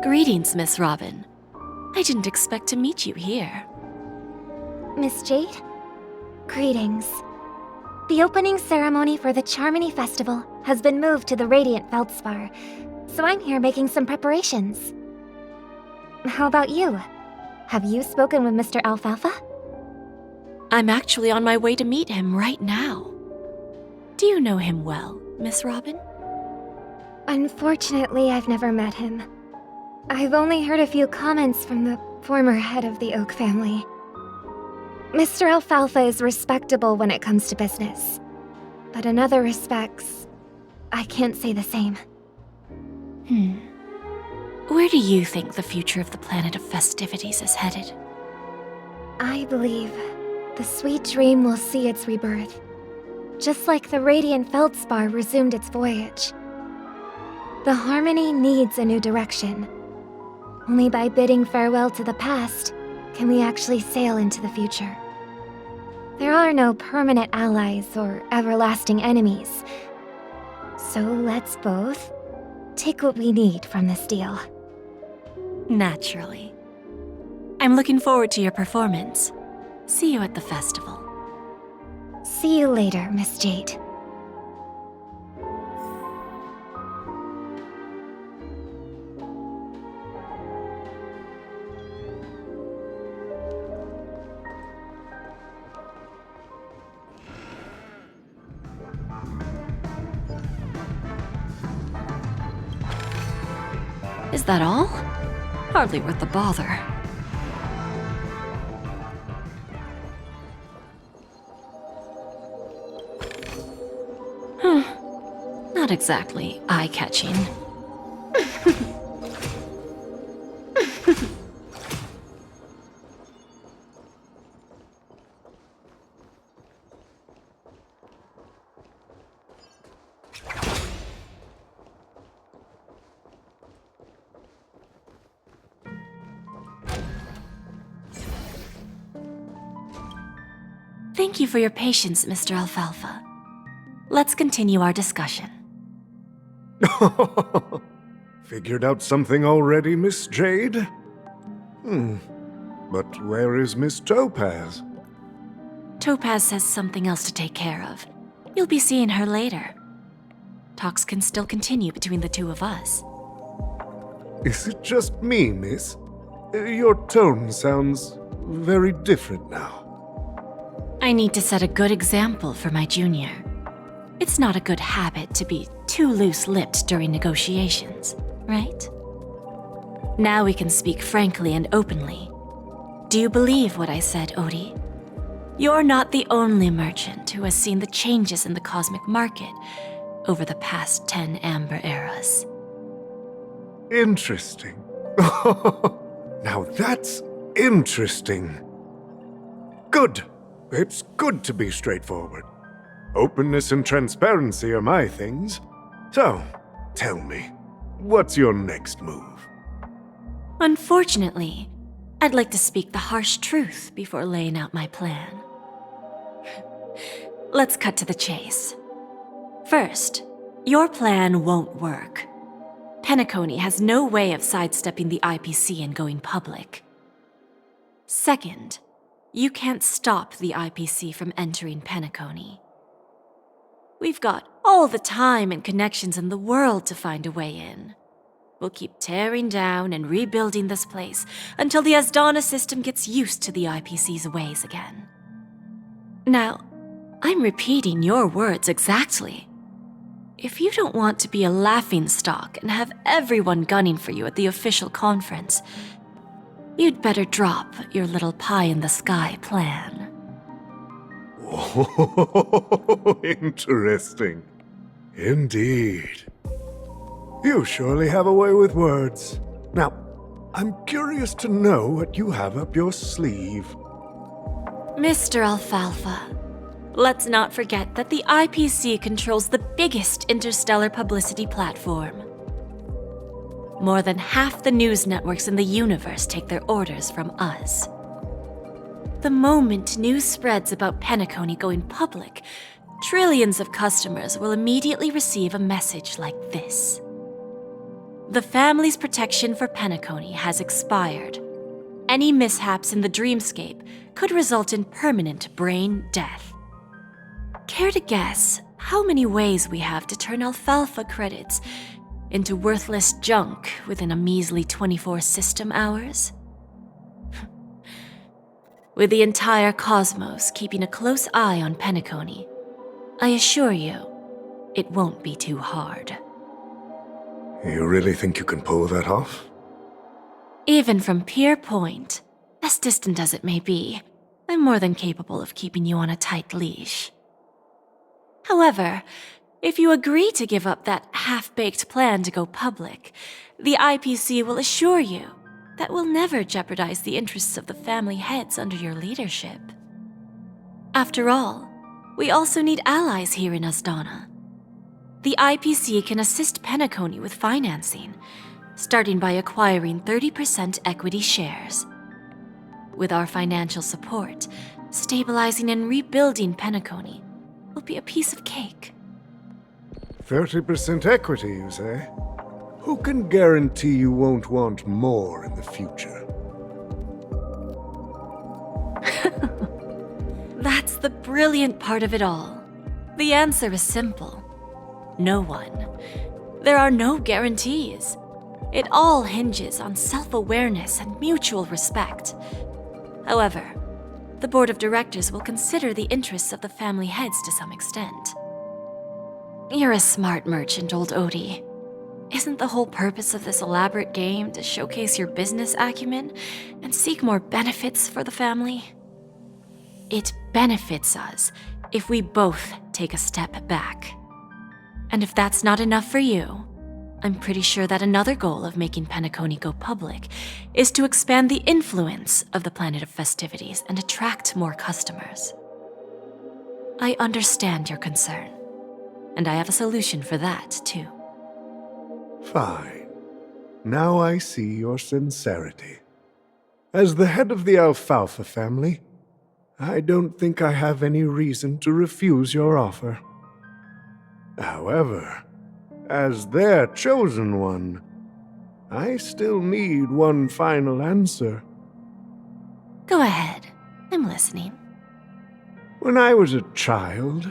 Greetings, Miss Robin. I didn't expect to meet you here. Miss Jade? Greetings. The opening ceremony for the Charmony Festival has been moved to the Radiant Feldspar, so I'm here making some preparations. How about you? Have you spoken with Mr. Alfalfa? I'm actually on my way to meet him right now. Do you know him well, Miss Robin? Unfortunately, I've never met him. I've only heard a few comments from the former head of the Oak family. Mr. Alfalfa is respectable when it comes to business, but in other respects, I can't say the same. Where do you think the future of the planet of Festivities is headed? I believe the sweet dream will see its rebirth, just like the radiant feldspar resumed its voyage. The Harmony needs a new direction. Only by bidding farewell to the past can we actually sail into the future. There are no permanent allies or everlasting enemies. So let's both take what we need from this deal. Naturally. I'm looking forward to your performance. See you at the festival. See you later, Miss Jade. Is that all? Hardly worth the bother. Not exactly eye-catching. Thank you for your patience, Mr. Alfalfa. Let's continue our discussion. Figured out something already, Miss Jade? But where is Miss Topaz? Topaz has something else to take care of. You'll be seeing her later. Talks can still continue between the two of us. Is it just me, miss? Your tone sounds very different now. I need to set a good example for my junior. It's not a good habit to be too loose-lipped during negotiations, right? Now we can speak frankly and openly. Do you believe what I said, Odie? You're not the only merchant who has seen the changes in the cosmic market over the past 10 Amber Eras. Interesting. Now that's interesting. Good. It's good to be straightforward. Openness and transparency are my things. So, tell me, what's your next move? Unfortunately, I'd like to speak the harsh truth before laying out my plan. Let's cut to the chase. First, your plan won't work. Penacony has no way of sidestepping the IPC and going public. Second, you can't stop the IPC from entering Penacony. We've got all the time and connections in the world to find a way in. We'll keep tearing down and rebuilding this place until the Asdana system gets used to the IPC's ways again. Now, I'm repeating your words exactly. If you don't want to be a laughingstock and have everyone gunning for you at the official conference, you'd better drop your little pie-in-the-sky plan. Oh, interesting. Indeed. You surely have a way with words. Now, I'm curious to know what you have up your sleeve. Mr. Alfalfa, let's not forget that the IPC controls the biggest interstellar publicity platform. More than half the news networks in the universe take their orders from us. The moment news spreads about Penacony going public, trillions of customers will immediately receive a message like this. The family's protection for Penacony has expired. Any mishaps in the dreamscape could result in permanent brain death. Care to guess how many ways we have to turn Alfalfa credits into worthless junk within a measly 24 system hours? With the entire cosmos keeping a close eye on Penacony, I assure you, it won't be too hard. You really think you can pull that off? Even from Pier Point, as distant as it may be, I'm more than capable of keeping you on a tight leash. However, If you agree to give up that half-baked plan to go public, the IPC will assure you that we'll never jeopardize the interests of the family heads under your leadership. After all, we also need allies here in Asdana. The IPC can assist Penacony with financing, starting by acquiring 30% equity shares. With our financial support, stabilizing and rebuilding Penacony will be a piece of cake. 30% equity, you say? Who can guarantee you won't want more in the future? That's the brilliant part of it all. The answer is simple. No one. There are no guarantees. It all hinges on self-awareness and mutual respect. However, the board of directors will consider the interests of the family heads to some extent. You're a smart merchant, old Odie. Isn't the whole purpose of this elaborate game to showcase your business acumen and seek more benefits for the family? It benefits us if we both take a step back. And if that's not enough for you, I'm pretty sure that another goal of making Penacony go public is to expand the influence of the planet of Festivities and attract more customers. I understand your concern, and I have a solution for that, too. Fine. Now I see your sincerity. As the head of the Alfalfa family, I don't think I have any reason to refuse your offer. However, as their chosen one, I still need one final answer. Go ahead. I'm listening. When I was a child,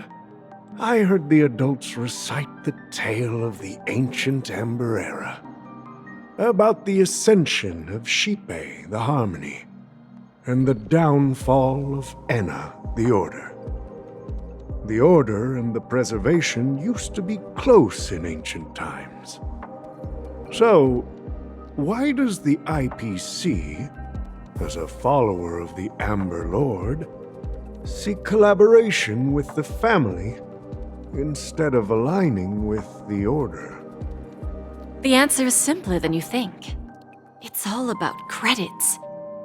I heard the adults recite the tale of the ancient Ember Era, about the ascension of Shipe, the Harmony, and the downfall of Enna, the Order. The Order and the Preservation used to be close in ancient times. So, why does the IPC, as a follower of the Amber Lord, seek collaboration with the family instead of aligning with the Order? The answer is simpler than you think. It's all about credits.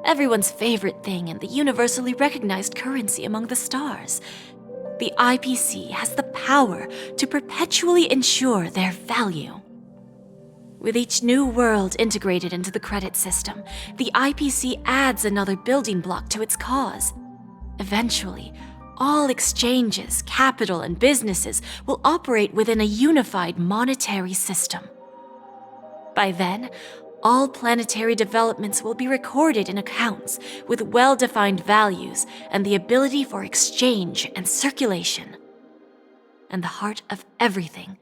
Everyone's favorite thing and the universally recognized currency among the stars. The IPC has the power to perpetually ensure their value. With each new world integrated into the credit system, the IPC adds another building block to its cause. Eventually, all exchanges, capital, and businesses will operate within a unified monetary system. By then, all planetary developments will be recorded in accounts with well-defined values and the ability for exchange and circulation. And the heart of everything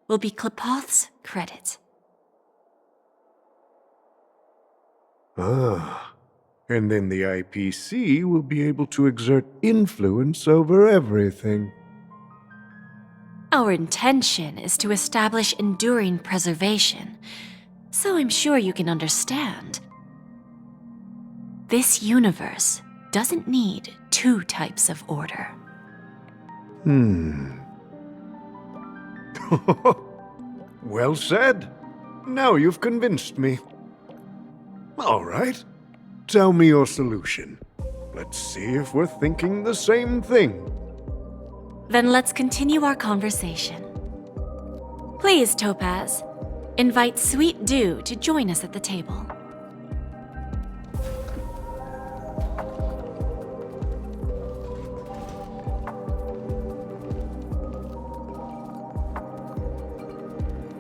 will be Klepoth's credit. Ah, and then the IPC will be able to exert influence over everything. Our intention is to establish enduring preservation, so I'm sure you can understand. This universe doesn't need two types of order. Well said. Now you've convinced me. All right. Tell me your solution. Let's see if we're thinking the same thing. Then let's continue our conversation. Please, Topaz, invite Sweet Dew to join us at the table.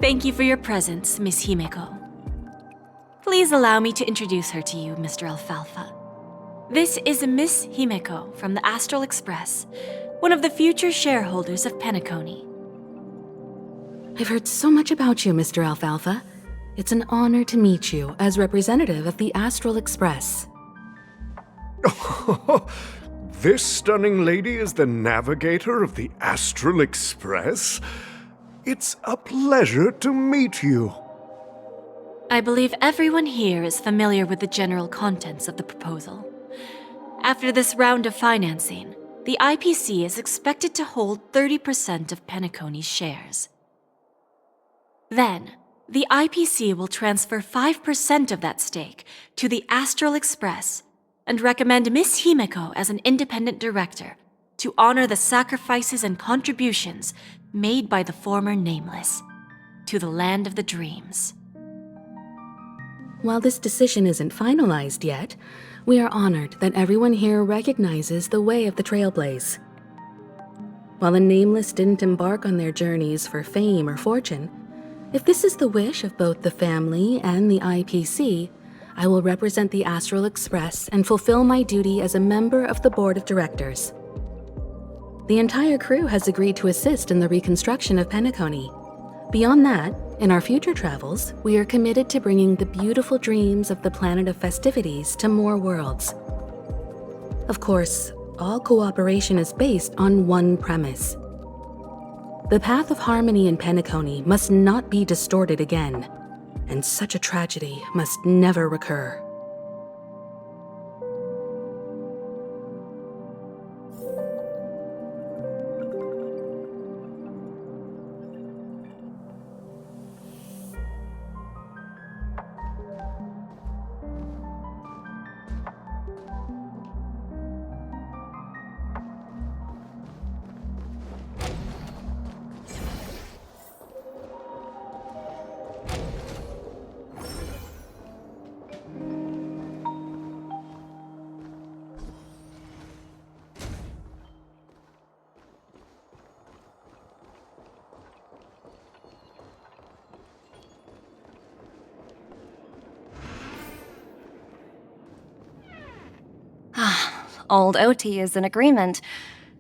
Thank you for your presence, Miss Himeko. Please allow me to introduce her to you, Mr. Alfalfa. This is Miss Himeko from the Astral Express, one of the future shareholders of Penacony. I've heard so much about you, Mr. Alfalfa. It's an honor to meet you as representative of the Astral Express. This stunning lady is the navigator of the Astral Express? It's a pleasure to meet you. I believe everyone here is familiar with the general contents of the proposal. After this round of financing, the IPC is expected to hold 30% of Penacony's shares. Then, the IPC will transfer 5% of that stake to the Astral Express and recommend Miss Himeko as an independent director to honor the sacrifices and contributions made by the former Nameless to the land of the dreams. While this decision isn't finalized yet, we are honored that everyone here recognizes the way of the Trailblaze. While the Nameless didn't embark on their journeys for fame or fortune, if this is the wish of both the family and the IPC, I will represent the Astral Express and fulfill my duty as a member of the board of directors. The entire crew has agreed to assist in the reconstruction of Penacony. Beyond that, in our future travels, we are committed to bringing the beautiful dreams of the planet of Festivities to more worlds. Of course, all cooperation is based on one premise. The path of harmony in Penacony must not be distorted again, and such a tragedy must never recur. Old OT is in agreement,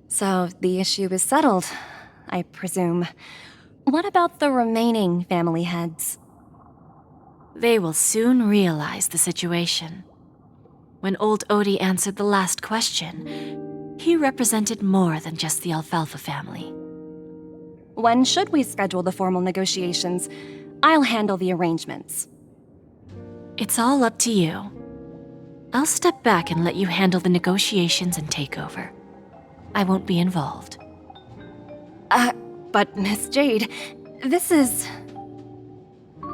so the issue is settled, I presume. What about the remaining family heads? They will soon realize the situation. When old Odie answered the last question, he represented more than just the Alfalfa family. When should we schedule the formal negotiations? I'll handle the arrangements. It's all up to you. I'll step back and let you handle the negotiations and takeover. I won't be involved. But Miss Jade, this is...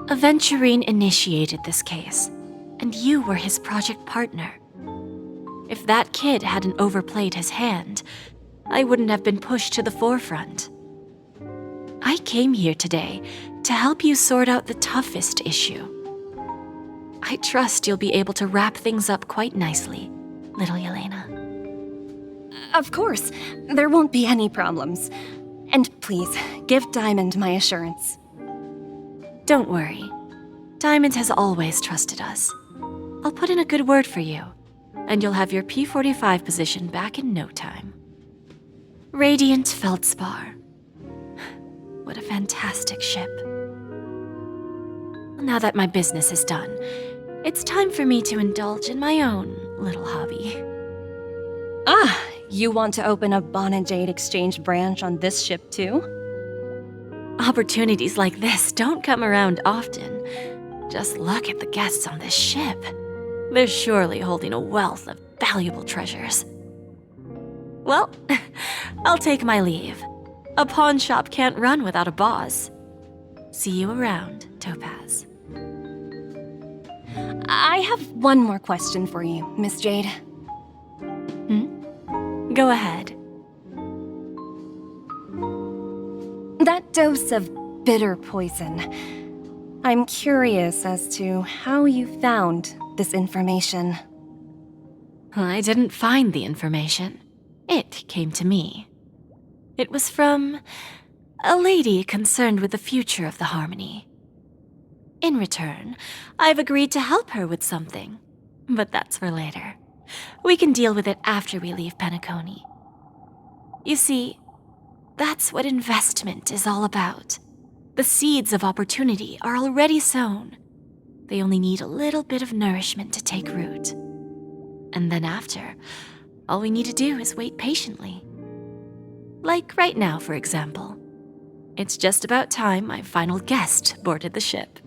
Aventurine initiated this case, and you were his project partner. If that kid hadn't overplayed his hand, I wouldn't have been pushed to the forefront. I came here today to help you sort out the toughest issue. I trust you'll be able to wrap things up quite nicely, little Yelena. Of course, there won't be any problems. And please, give Diamond my assurance. Don't worry. Diamond has always trusted us. I'll put in a good word for you, and you'll have your P-45 position back in no time. Radiant Feldspar. What a fantastic ship. Now that my business is done, it's time for me to indulge in my own little hobby. You want to open a Bon and Jade exchange branch on this ship too? Opportunities like this don't come around often. Just look at the guests on this ship. They're surely holding a wealth of valuable treasures. Well, I'll take my leave. A pawn shop can't run without a boss. See you around, Topaz. I have one more question for you, Miss Jade. Go ahead. That dose of bitter poison. I'm curious as to how you found this information. I didn't find the information. It came to me. It was from a lady concerned with the future of the Harmony. In return, I've agreed to help her with something, but that's for later. We can deal with it after we leave Penacony. You see, that's what investment is all about. The seeds of opportunity are already sown. They only need a little bit of nourishment to take root. And then after, all we need to do is wait patiently. Like right now, for example. It's just about time my final guest boarded the ship.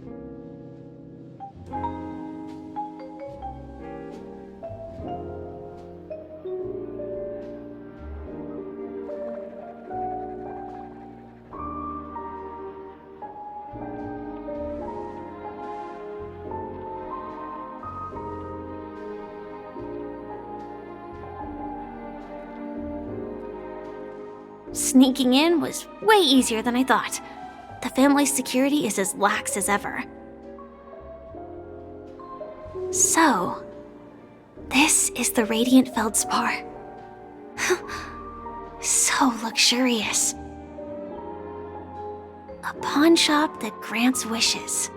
Sneaking in was way easier than I thought. The family's security is as lax as ever. So, this is the Radiant Feldspar. So luxurious. A pawn shop that grants wishes.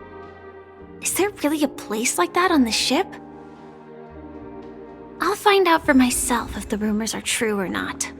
Is there really a place like that on the ship? I'll find out for myself if the rumors are true or not.